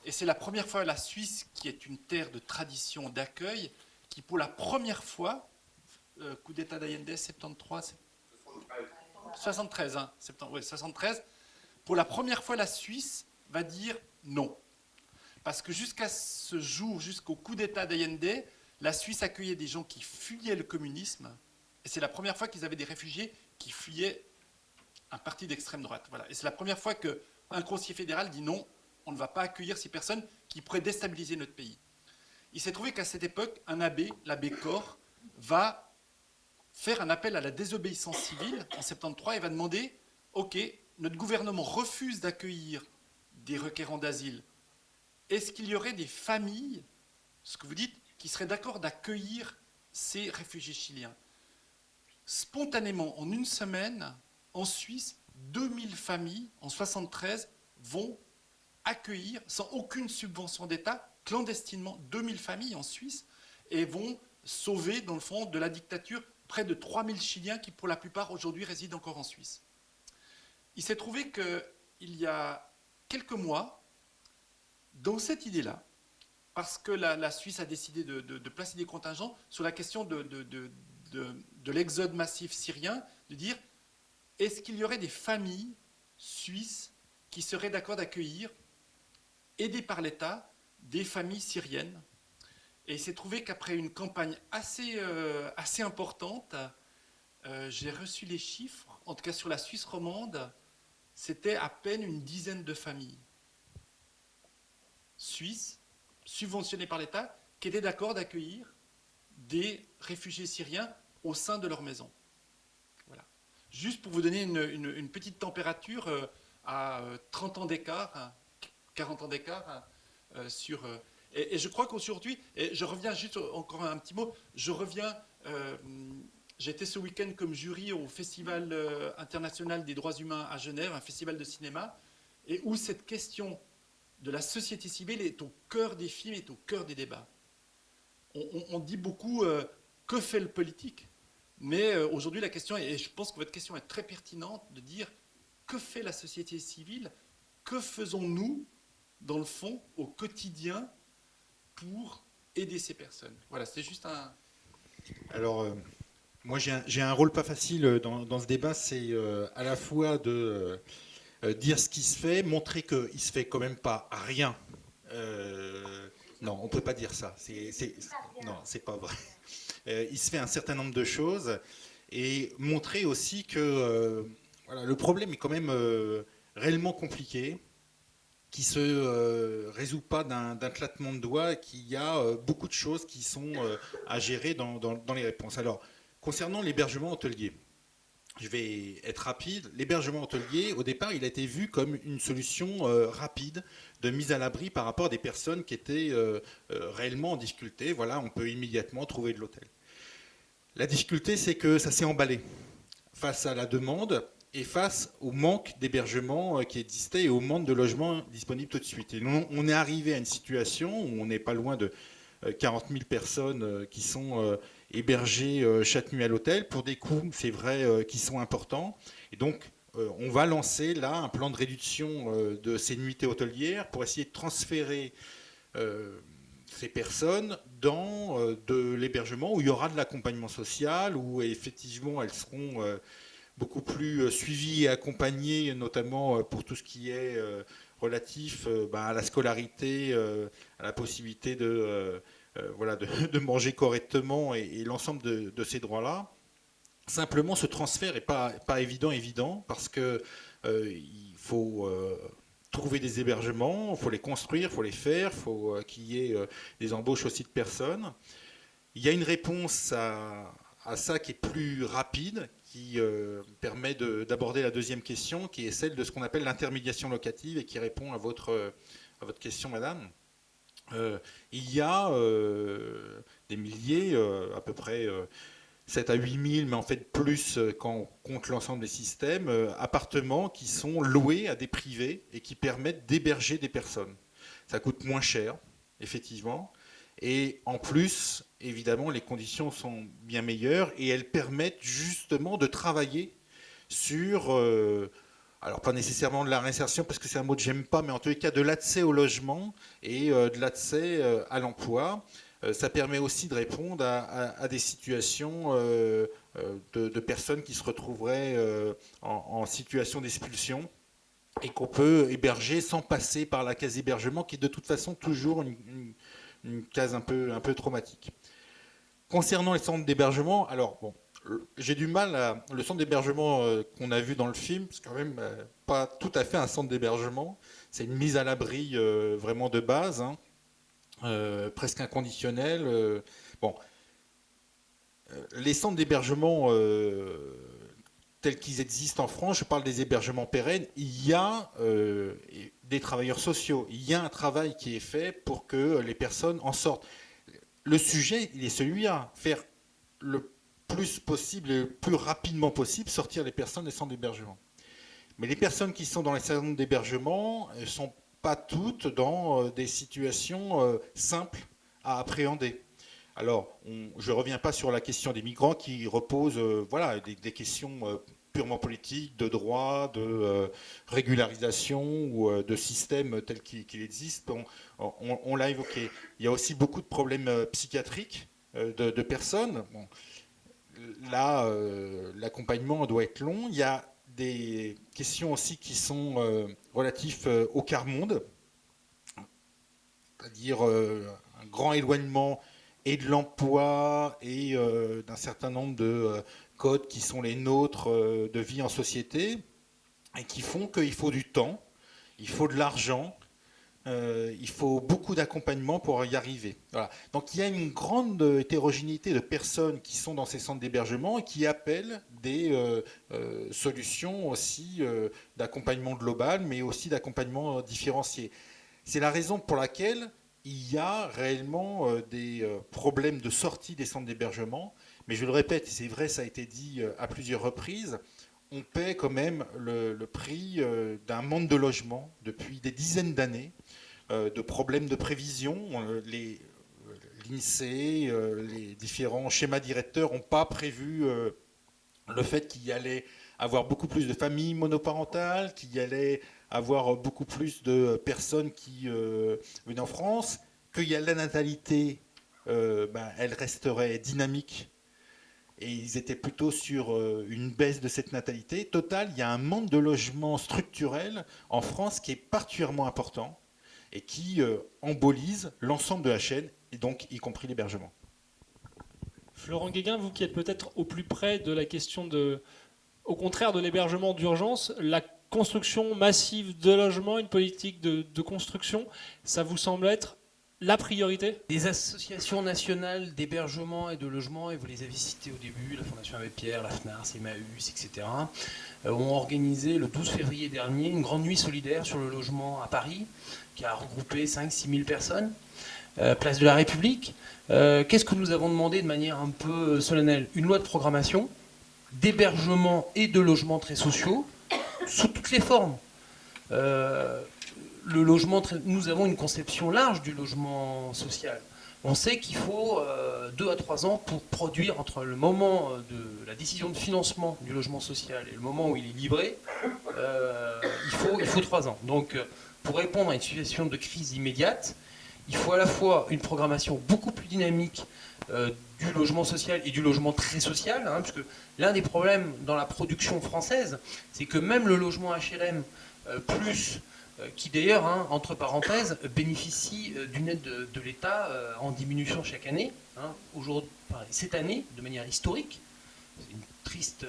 et c'est la première fois la Suisse, qui est une terre de tradition d'accueil, qui pour la première fois, coup d'État d'Allende, 73, 73, hein, 73, pour la première fois la Suisse va dire non. Parce que jusqu'à ce jour, jusqu'au coup d'État d'Allende, la Suisse accueillait des gens qui fuyaient le communisme, et c'est la première fois qu'ils avaient des réfugiés qui fuyaient un parti d'extrême droite. Voilà. Et c'est la première fois qu'un conseiller fédéral dit non, on ne va pas accueillir ces personnes qui pourraient déstabiliser notre pays. Il s'est trouvé qu'à cette époque, un abbé, l'abbé Cor, va faire un appel à la désobéissance civile en 73 et va demander « Ok, notre gouvernement refuse d'accueillir des requérants d'asile. Est-ce qu'il y aurait des familles, ce que vous dites, qui seraient d'accord d'accueillir ces réfugiés chiliens ?» Spontanément, en une semaine, en Suisse, 2000 familles, en 73, vont accueillir, sans aucune subvention d'État, clandestinement, 2000 familles en Suisse, et vont sauver, dans le fond, de la dictature, près de 3000 Chiliens qui, pour la plupart, aujourd'hui, résident encore en Suisse. Il s'est trouvé qu'il y a quelques mois, dans cette idée-là, parce que la Suisse a décidé de placer des contingents sur la question de l'exode massif syrien, de dire, est-ce qu'il y aurait des familles suisses qui seraient d'accord d'accueillir, aidées par l'État, des familles syriennes? Et il s'est trouvé qu'après une campagne assez importante, j'ai reçu les chiffres, en tout cas sur la Suisse romande, c'était à peine une dizaine de familles suisses, subventionnées par l'État, qui étaient d'accord d'accueillir des réfugiés syriens au sein de leur maison. Voilà. Juste pour vous donner une petite température à 30 ans d'écart, 40 ans d'écart sur... Et je crois qu'aujourd'hui, et je reviens juste encore un petit mot, j'étais ce week-end comme jury au Festival international des droits humains à Genève, un festival de cinéma, et où cette question de la société civile est au cœur des films, est au cœur des débats. On dit beaucoup que fait le politique, mais aujourd'hui la question, et je pense que votre question est très pertinente, de dire que fait la société civile, que faisons-nous dans le fond au quotidien pour aider ces personnes. Voilà, c'est juste un... Alors, moi j'ai un rôle pas facile dans ce débat, c'est à la fois de dire ce qui se fait, montrer qu'il se fait quand même pas rien. Non, on peut pas dire ça. Non, c'est pas vrai. Il se fait un certain nombre de choses et montrer aussi que voilà, le problème est quand même réellement compliqué, qui se résout pas d'un claquement de doigts, qu'il y a beaucoup de choses qui sont à gérer dans les réponses. Alors, concernant l'hébergement hôtelier, je vais être rapide. L'hébergement hôtelier, au départ, il a été vu comme une solution rapide de mise à l'abri par rapport à des personnes qui étaient réellement en difficulté. Voilà, on peut immédiatement trouver de l'hôtel. La difficulté, c'est que ça s'est emballé face à la demande et face au manque d'hébergement qui existait et au manque de logements disponibles tout de suite. Et nous, on est arrivé à une situation où on n'est pas loin de 40 000 personnes qui sont hébergées chaque nuit à l'hôtel pour des coûts, c'est vrai, qui sont importants. Et donc, on va lancer là un plan de réduction de ces nuitées hôtelières pour essayer de transférer ces personnes dans de l'hébergement où il y aura de l'accompagnement social, où effectivement elles seront beaucoup plus suivies et accompagnées, notamment pour tout ce qui est relatif à la scolarité, à la possibilité de manger correctement et l'ensemble de ces droits-là. Simplement, ce transfert n'est pas évident parce que il faut trouver des hébergements, il faut les construire, il faut les faire, il faut qu'il y ait des embauches aussi de personnes. Il y a une réponse à ça qui est plus rapide, qui permet d'aborder la deuxième question, qui est celle de ce qu'on appelle l'intermédiation locative et qui répond à votre question, madame. Il y a des milliers, à peu près 7 à 8 000, mais en fait plus quand on compte l'ensemble des systèmes, appartements qui sont loués à des privés et qui permettent d'héberger des personnes. Ça coûte moins cher, effectivement. Et en plus, évidemment, les conditions sont bien meilleures et elles permettent justement de travailler sur, alors pas nécessairement de la réinsertion parce que c'est un mot que j'aime pas, mais en tous les cas de l'accès au logement et de l'accès à l'emploi. Ça permet aussi de répondre à des situations de personnes qui se retrouveraient en situation d'expulsion et qu'on peut héberger sans passer par la case hébergement qui est de toute façon toujours une case un peu traumatique. Concernant les centres d'hébergement, alors bon, j'ai du mal le centre d'hébergement qu'on a vu dans le film, c'est quand même pas tout à fait un centre d'hébergement, c'est une mise à l'abri vraiment de base, hein, presque inconditionnelle. Les centres d'hébergement tels qu'ils existent en France, je parle des hébergements pérennes, il y a des travailleurs sociaux, il y a un travail qui est fait pour que les personnes en sortent. Le sujet, il est celui-là, faire le plus possible et le plus rapidement possible sortir les personnes des centres d'hébergement. Mais les personnes qui sont dans les centres d'hébergement ne sont pas toutes dans des situations simples à appréhender. Alors, je ne reviens pas sur la question des migrants qui reposent des questions purement politiques, de droit, de régularisation ou de système tel qu'il existe. On l'a évoqué. Il y a aussi beaucoup de problèmes psychiatriques de personnes. Bon, là, l'accompagnement doit être long. Il y a des questions aussi qui sont relatives au quart monde, c'est-à-dire un grand éloignement et de l'emploi et d'un certain nombre de codes qui sont les nôtres de vie en société et qui font qu'il faut du temps, il faut de l'argent, il faut beaucoup d'accompagnement pour y arriver. Voilà. Donc il y a une grande hétérogénéité de personnes qui sont dans ces centres d'hébergement et qui appellent des solutions aussi d'accompagnement global, mais aussi d'accompagnement différencié. C'est la raison pour laquelle il y a réellement des problèmes de sortie des centres d'hébergement. Mais je le répète, c'est vrai, ça a été dit à plusieurs reprises, on paie quand même le prix d'un manque de logement depuis des dizaines d'années, de problèmes de prévision. L'INSEE, les différents schémas directeurs n'ont pas prévu le fait qu'il y allait avoir beaucoup plus de familles monoparentales, qu'il y allait avoir beaucoup plus de personnes qui venaient en France, qu'il y a la natalité, elle resterait dynamique. Et ils étaient plutôt sur une baisse de cette natalité. Total, il y a un manque de logement structurel en France qui est particulièrement important et qui embolise l'ensemble de la chaîne, et donc y compris l'hébergement. Florent Guéguin, vous qui êtes peut-être au plus près de la question au contraire de l'hébergement d'urgence, la construction massive de logements, une politique de construction, ça vous semble être la priorité? Des associations nationales d'hébergement et de logement, et vous les avez citées au début, la Fondation Abbé Pierre, la FNARS, Emmaüs, etc., ont organisé le 12 février dernier une grande nuit solidaire sur le logement à Paris, qui a regroupé 5-6 000 personnes, place de la République. Qu'est-ce que nous avons demandé de manière un peu solennelle? Une loi de programmation, d'hébergement et de logement très sociaux, sous toutes les formes. Le logement, nous avons une conception large du logement social. On sait qu'il faut 2 à 3 ans pour produire, entre le moment de la décision de financement du logement social et le moment où il est livré, il faut 3 ans. Donc pour répondre à une situation de crise immédiate, il faut à la fois une programmation beaucoup plus dynamique du logement social et du logement très social, hein, parce que l'un des problèmes dans la production française, c'est que même le logement HLM qui d'ailleurs, hein, entre parenthèses, bénéficie d'une aide de l'État en diminution chaque année. Hein, cette année, de manière historique, c'est une triste,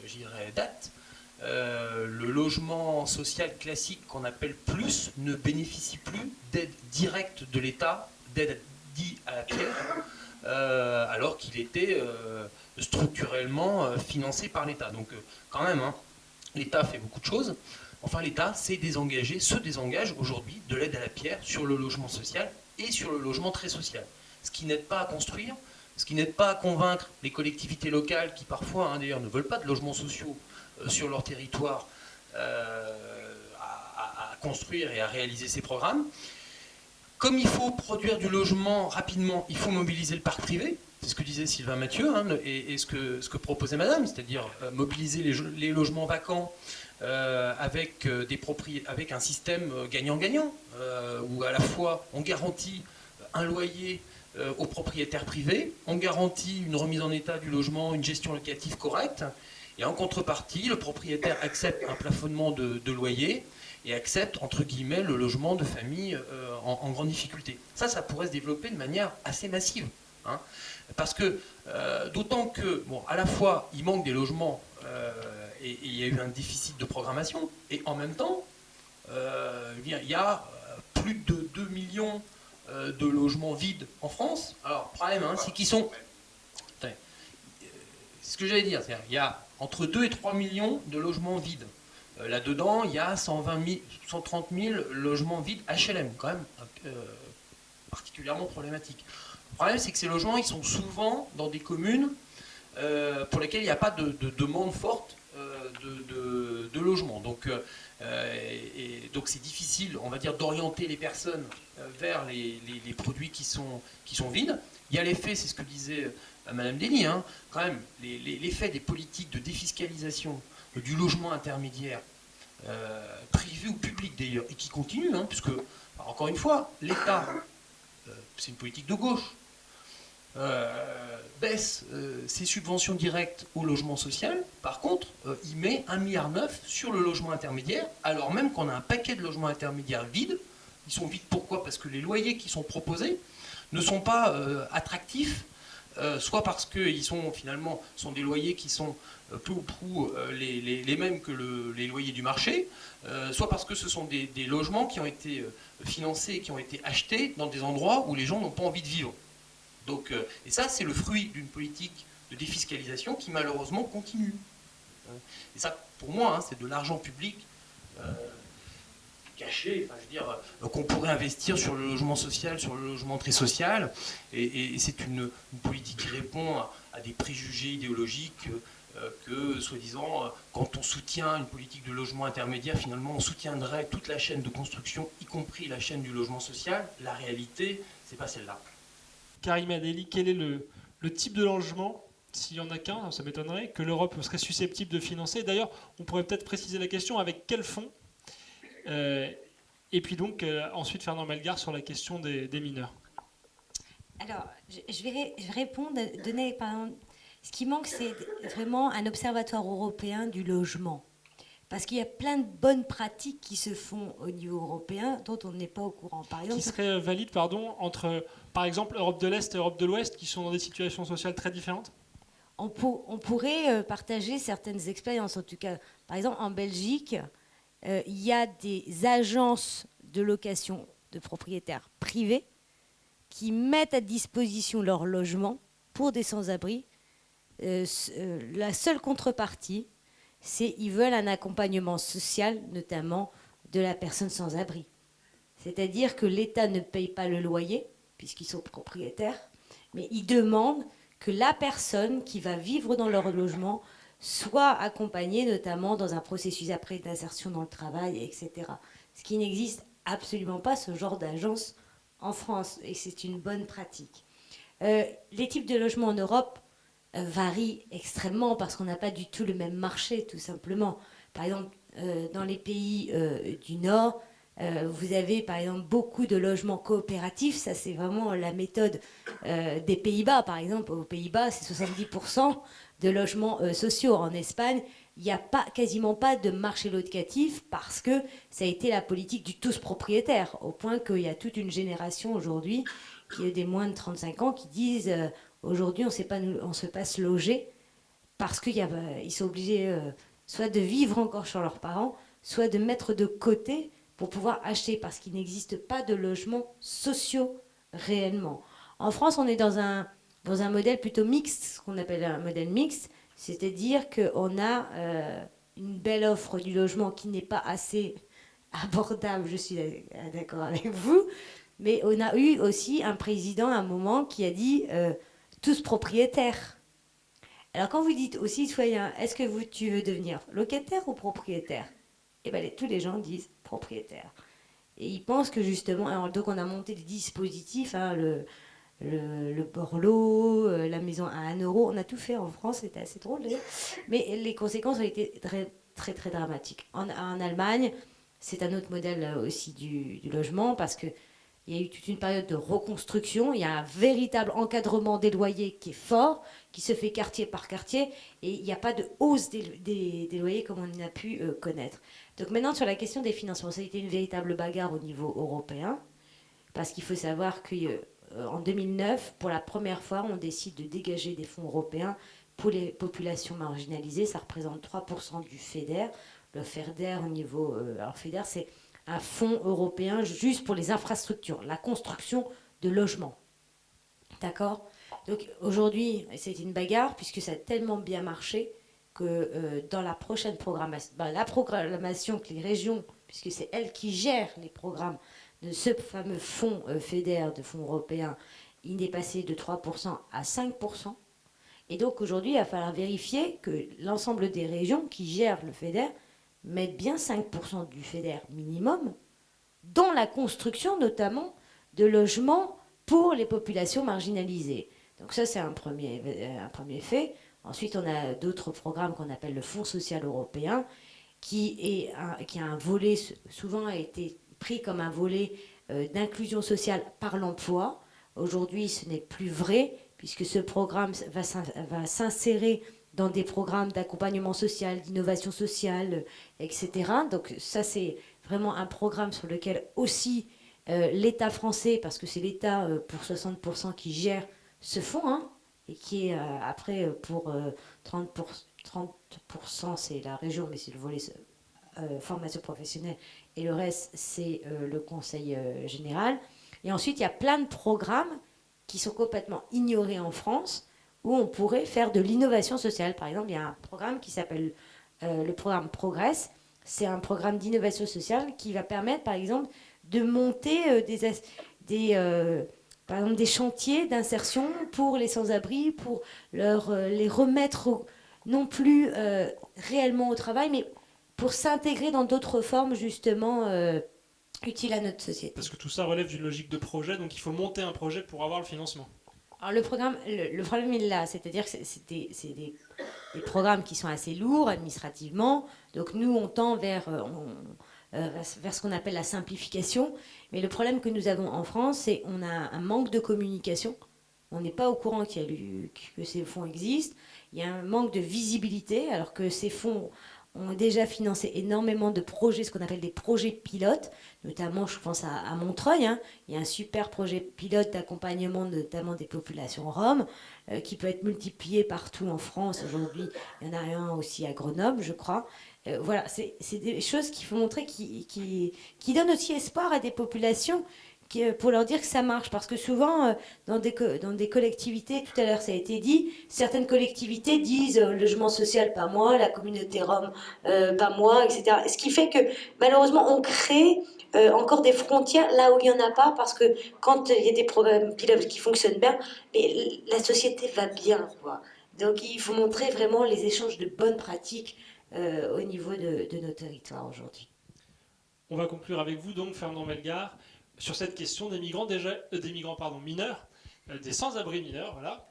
je dirais, date, le logement social classique qu'on appelle plus ne bénéficie plus d'aide directe de l'État, d'aide dite à la pierre, alors qu'il était structurellement financé par l'État. Donc quand même, hein, l'État fait beaucoup de choses. Enfin, l'État se désengage aujourd'hui de l'aide à la pierre sur le logement social et sur le logement très social. Ce qui n'aide pas à construire, ce qui n'aide pas à convaincre les collectivités locales qui parfois, hein, d'ailleurs, ne veulent pas de logements sociaux sur leur territoire à construire et à réaliser ces programmes. Comme il faut produire du logement rapidement, il faut mobiliser le parc privé. C'est ce que disait Sylvain Mathieu, hein, et ce que proposait Madame, c'est-à-dire mobiliser les logements vacants avec un système gagnant-gagnant, où à la fois on garantit un loyer aux propriétaires privés, on garantit une remise en état du logement, une gestion locative correcte, et en contrepartie, le propriétaire accepte un plafonnement de loyer et accepte, entre guillemets, le logement de familles en grande difficulté. Ça pourrait se développer de manière assez massive. Hein, parce que, d'autant que, bon, à la fois, il manque des logements et il y a eu un déficit de programmation, et en même temps, il y a plus de 2 millions de logements vides en France. Alors, le problème, hein, c'est qu'ils sont... Attendez, c'est ce que j'allais dire, c'est-à-dire, il y a entre 2 et 3 millions de logements vides. Là-dedans, il y a 130 000 logements vides HLM, quand même particulièrement problématique. Le problème, c'est que ces logements, ils sont souvent dans des communes pour lesquelles il n'y a pas de demande forte de logement. Donc c'est difficile, on va dire, d'orienter les personnes vers les produits qui sont vides. Il y a l'effet, c'est ce que disait Madame Denis, hein, quand même, l'effet des politiques de défiscalisation du logement intermédiaire, privé ou public d'ailleurs, et qui continue, hein, puisque, encore une fois, l'État, c'est une politique de gauche, baisse ses subventions directes au logement social. Par contre, il met 1,9 milliard sur le logement intermédiaire, alors même qu'on a un paquet de logements intermédiaires vides. Ils sont vides pourquoi? Parce que les loyers qui sont proposés ne sont pas attractifs, soit parce qu'ils sont finalement des loyers qui sont peu ou prou les mêmes que les loyers du marché, soit parce que ce sont des logements qui ont été financés, qui ont été achetés dans des endroits où les gens n'ont pas envie de vivre. Donc, et ça, c'est le fruit d'une politique de défiscalisation qui malheureusement continue. Et ça, pour moi, hein, c'est de l'argent public caché, enfin, je veux dire, qu'on pourrait investir sur le logement social, sur le logement très social. Et c'est une politique qui répond à des préjugés idéologiques que, soi-disant, quand on soutient une politique de logement intermédiaire, finalement, on soutiendrait toute la chaîne de construction, y compris la chaîne du logement social. La réalité, c'est pas celle-là. Karim Adeli, quel est le type de logement, s'il n'y en a qu'un, ça m'étonnerait, que l'Europe serait susceptible de financer? D'ailleurs, on pourrait peut-être préciser la question avec quel fonds. Et puis donc, ensuite, Fernand Melgar sur la question des mineurs. Alors, je vais répondre, donner, par exemple, ce qui manque, c'est vraiment un observatoire européen du logement. Parce qu'il y a plein de bonnes pratiques qui se font au niveau européen dont on n'est pas au courant. Par exemple, qui serait valide, pardon, entre, par exemple, Europe de l'Est et Europe de l'Ouest, qui sont dans des situations sociales très différentes? on pourrait partager certaines expériences. En tout cas, par exemple, en Belgique, il y a des agences de location de propriétaires privés qui mettent à disposition leur logement pour des sans-abri. La seule contrepartie, c'est qu'ils veulent un accompagnement social, notamment de la personne sans abri. C'est-à-dire que l'État ne paye pas le loyer, puisqu'ils sont propriétaires, mais ils demandent que la personne qui va vivre dans leur logement soit accompagnée, notamment dans un processus après d'insertion dans le travail, etc. Ce qui n'existe absolument pas, ce genre d'agence en France, et c'est une bonne pratique. Les types de logements en Europe varient extrêmement parce qu'on n'a pas du tout le même marché, tout simplement. Par exemple, dans les pays du Nord, vous avez par exemple beaucoup de logements coopératifs. Ça, c'est vraiment la méthode des Pays-Bas. Par exemple, aux Pays-Bas, c'est 70% de logements sociaux. En Espagne, il n'y a quasiment pas de marché locatif parce que ça a été la politique du tous propriétaire, au point qu'il y a toute une génération aujourd'hui, qui est des moins de 35 ans, qui disent aujourd'hui, on ne sait pas se loger parce qu'ils sont obligés soit de vivre encore chez leurs parents, soit de mettre de côté pour pouvoir acheter, parce qu'il n'existe pas de logements sociaux réellement. En France, on est dans un modèle plutôt mixte, ce qu'on appelle un modèle mixte, c'est-à-dire qu'on a une belle offre du logement qui n'est pas assez abordable, je suis d'accord avec vous, mais on a eu aussi un président à un moment qui a dit tous propriétaires. Alors quand vous dites aux citoyens, est-ce que tu veux devenir locataire ou propriétaire? Eh bien tous les gens disent propriétaire. Et ils pensent que justement, alors, donc on a monté des dispositifs, hein, le Borloo, la maison à 1 euro, on a tout fait en France, c'était assez drôle d'ailleurs. Mais les conséquences ont été très très très dramatiques. En Allemagne, c'est un autre modèle aussi du logement, parce que il y a eu toute une période de reconstruction, il y a un véritable encadrement des loyers qui est fort, qui se fait quartier par quartier, et il n'y a pas de hausse des loyers comme on a pu connaître. Donc maintenant, sur la question des financements, ça a été une véritable bagarre au niveau européen, parce qu'il faut savoir qu'en 2009, pour la première fois, on décide de dégager des fonds européens pour les populations marginalisées. Ça représente 3% du FEDER. Le FEDER au niveau... alors FEDER, c'est un fonds européen juste pour les infrastructures, la construction de logements. D'accord? Donc aujourd'hui, c'est une bagarre, puisque ça a tellement bien marché que dans la prochaine programmation, la programmation que les régions, puisque c'est elles qui gèrent les programmes de ce fameux fonds FEDER, de fonds européens, il est passé de 3% à 5%. Et donc aujourd'hui, il va falloir vérifier que l'ensemble des régions qui gèrent le FEDER mettent bien 5% du FEDER minimum dans la construction notamment de logements pour les populations marginalisées. Donc ça, c'est un premier fait. Ensuite, on a d'autres programmes qu'on appelle le Fonds social européen, qui a un volet, souvent a été pris comme un volet d'inclusion sociale par l'emploi. Aujourd'hui, ce n'est plus vrai, puisque ce programme va s'insérer dans des programmes d'accompagnement social, d'innovation sociale, etc. Donc ça, c'est vraiment un programme sur lequel aussi l'État français, parce que c'est l'État pour 60% qui gère ce fonds, hein, et qui est après pour 30%, c'est la région, mais c'est le volet formation professionnelle, et le reste, c'est le conseil général. Et ensuite, il y a plein de programmes qui sont complètement ignorés en France, où on pourrait faire de l'innovation sociale. Par exemple, il y a un programme qui s'appelle le programme Progress. C'est un programme d'innovation sociale qui va permettre, par exemple, de monter par exemple, des chantiers d'insertion pour les sans-abri, pour les remettre non plus réellement au travail, mais pour s'intégrer dans d'autres formes, justement, utiles à notre société. Parce que tout ça relève d'une logique de projet, donc il faut monter un projet pour avoir le financement. Alors le problème il est là, c'est-à-dire que c'est des programmes qui sont assez lourds administrativement, donc nous on tend vers ce qu'on appelle la simplification, mais le problème que nous avons en France, c'est qu'on a un manque de communication, on n'est pas au courant que ces fonds existent, il y a un manque de visibilité, alors que ces fonds ont déjà financé énormément de projets, ce qu'on appelle des projets pilotes, notamment, je pense à Montreuil, hein. Il y a un super projet pilote d'accompagnement notamment des populations roms, qui peut être multiplié partout en France. Aujourd'hui, il y en a un aussi à Grenoble, je crois. Voilà, c'est des choses qu'il faut montrer, qui donnent aussi espoir à des populations, pour leur dire que ça marche. Parce que souvent, dans des collectivités, tout à l'heure ça a été dit, certaines collectivités disent logement social pas moi, la communauté rome pas moi, etc. Ce qui fait que malheureusement on crée encore des frontières là où il n'y en a pas, parce que quand il y a des programmes pilotes qui fonctionnent bien, la société va bien, quoi. Donc il faut montrer vraiment les échanges de bonnes pratiques au niveau de nos territoires aujourd'hui. On va conclure avec vous donc, Fernand Melgar. sur cette question des migrants, mineurs, des sans-abri mineurs, voilà.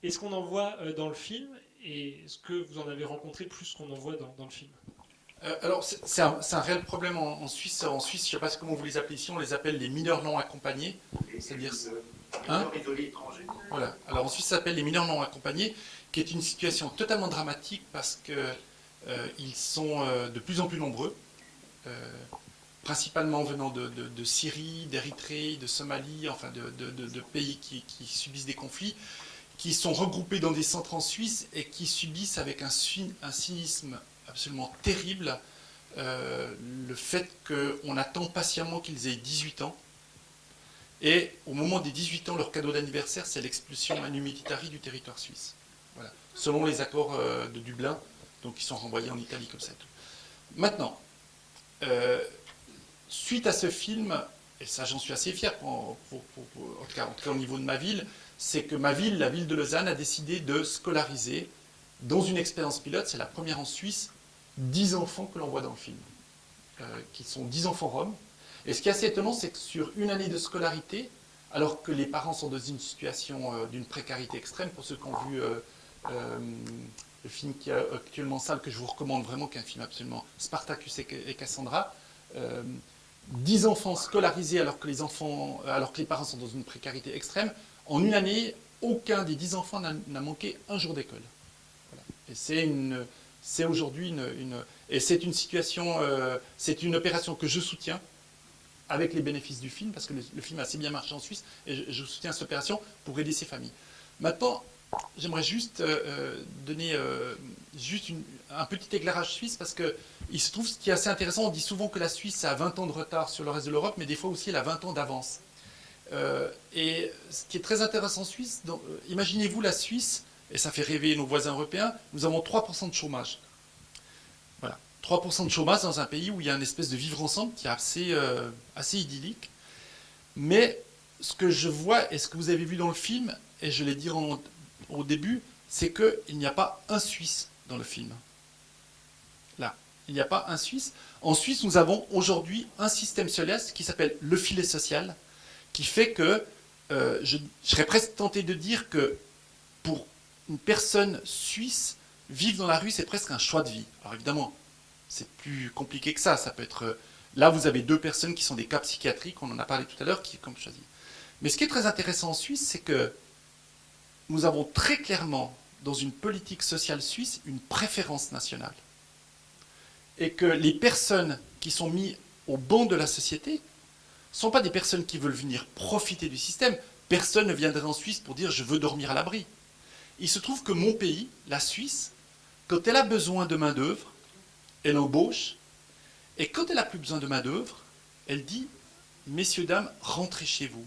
Et ce qu'on en voit dans le film, et est-ce que vous en avez rencontré plus qu'on en voit dans le film? Alors, c'est un réel problème en Suisse. En Suisse, je ne sais pas comment vous les appelez ici, on les appelle les mineurs non accompagnés. C'est-à-dire. Isolés étrangers. Voilà. Alors en Suisse, ça s'appelle les mineurs non accompagnés, qui est une situation totalement dramatique parce qu'ils sont de plus en plus nombreux, principalement venant de Syrie, d'Érythrée, de Somalie, enfin de pays qui subissent des conflits, qui sont regroupés dans des centres en Suisse et qui subissent avec un cynisme absolument terrible le fait qu'on attend patiemment qu'ils aient 18 ans. Et au moment des 18 ans, leur cadeau d'anniversaire, c'est l'expulsion manu militari du territoire suisse. Voilà. Selon les accords de Dublin, donc ils sont renvoyés en Italie comme ça. Maintenant, suite à ce film, et ça j'en suis assez fier, en tout cas au niveau de ma ville, c'est que ma ville, la ville de Lausanne, a décidé de scolariser, dans une expérience pilote, c'est la première en Suisse, 10 enfants que l'on voit dans le film, qui sont 10 enfants roms. Et ce qui est assez étonnant, c'est que sur une année de scolarité, alors que les parents sont dans une situation d'une précarité extrême, pour ceux qui ont vu le film qui est actuellement en salle, que je vous recommande vraiment, qui est un film absolument Spartacus et Cassandra, 10 enfants scolarisés alors que les parents sont dans une précarité extrême, en une année, aucun des 10 enfants n'a manqué un jour d'école. Voilà. Et c'est aujourd'hui et c'est une situation, c'est une opération que je soutiens, avec les bénéfices du film, parce que le film a assez bien marché en Suisse, et je soutiens cette opération pour aider ces familles. Maintenant, j'aimerais juste donner juste un petit éclairage suisse, parce qu'il se trouve, ce qui est assez intéressant, on dit souvent que la Suisse a 20 ans de retard sur le reste de l'Europe, mais des fois aussi elle a 20 ans d'avance. Et ce qui est très intéressant en Suisse, imaginez-vous la Suisse, et ça fait rêver nos voisins européens, nous avons 3% de chômage. Voilà. 3% de chômage dans un pays où il y a une espèce de vivre ensemble qui est assez idyllique. Mais ce que je vois et ce que vous avez vu dans le film, et je l'ai dit au début, c'est qu'il n'y a pas un Suisse dans le film. Là, il n'y a pas un Suisse. En Suisse, nous avons aujourd'hui un système céleste qui s'appelle le filet social, qui fait que je serais presque tenté de dire que pour une personne suisse, vivre dans la rue, c'est presque un choix de vie. Alors évidemment, c'est plus compliqué que ça. Ça peut être. Là, vous avez 2 personnes qui sont des cas psychiatriques, on en a parlé tout à l'heure, qui comme choisi. Mais ce qui est très intéressant en Suisse, c'est que nous avons très clairement, dans une politique sociale suisse, une préférence nationale. Et que les personnes qui sont mises au banc de la société ne sont pas des personnes qui veulent venir profiter du système. Personne ne viendrait en Suisse pour dire « je veux dormir à l'abri ». Il se trouve que mon pays, la Suisse, quand elle a besoin de main-d'œuvre, elle embauche, et quand elle n'a plus besoin de main-d'œuvre, elle dit « messieurs, dames, rentrez chez vous ».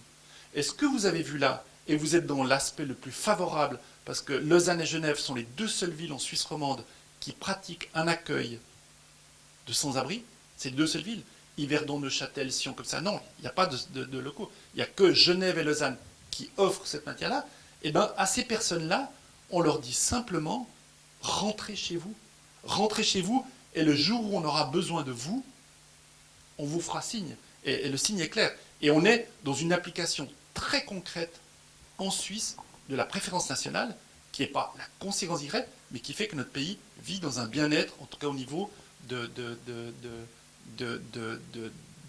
Et ce que vous avez vu là, et vous êtes dans l'aspect le plus favorable, parce que Lausanne et Genève sont les 2 seules villes en Suisse romande qui pratiquent un accueil de sans-abri, c'est les 2 seules villes. Yverdon, Neuchâtel, Sion, comme ça, non, il n'y a pas de locaux. Il n'y a que Genève et Lausanne qui offrent cette matière-là. Et bien, à ces personnes-là, on leur dit simplement « rentrez chez vous ». Rentrez chez vous, et le jour où on aura besoin de vous, on vous fera signe. Et le signe est clair. Et on est dans une application très concrète en Suisse de la préférence nationale, qui n'est pas la conséquence directe, mais qui fait que notre pays vit dans un bien-être, en tout cas au niveau de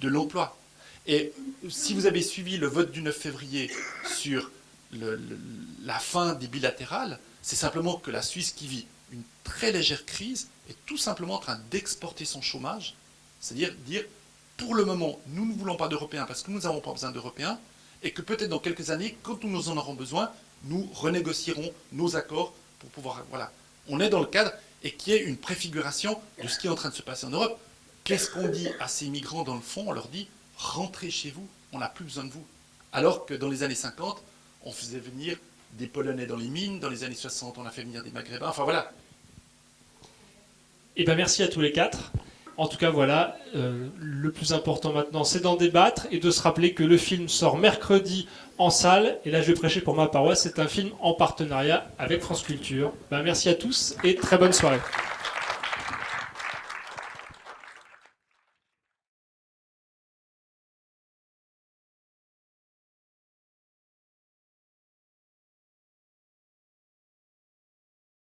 l'emploi. Et si vous avez suivi le vote du 9 février sur la fin des bilatérales, c'est simplement que la Suisse, qui vit une très légère crise, est tout simplement en train d'exporter son chômage, c'est-à-dire dire, pour le moment, nous ne voulons pas d'Européens parce que nous n'avons pas besoin d'Européens, et que peut-être dans quelques années, quand nous en aurons besoin, nous renégocierons nos accords pour pouvoir... Voilà. On est dans le cadre, et qui est une préfiguration de ce qui est en train de se passer en Europe. Qu'est-ce qu'on dit à ces migrants dans le fond? On leur dit, rentrez chez vous, on n'a plus besoin de vous. Alors que dans les années 50, on faisait venir des Polonais dans les mines, dans les années 60, on a fait venir des Maghrébins, enfin voilà. Eh bien, merci à tous les 4. En tout cas, voilà, le plus important maintenant, c'est d'en débattre et de se rappeler que le film sort mercredi en salle. Et là, je vais prêcher pour ma paroisse. C'est un film en partenariat avec France Culture. Ben, merci à tous et très bonne soirée.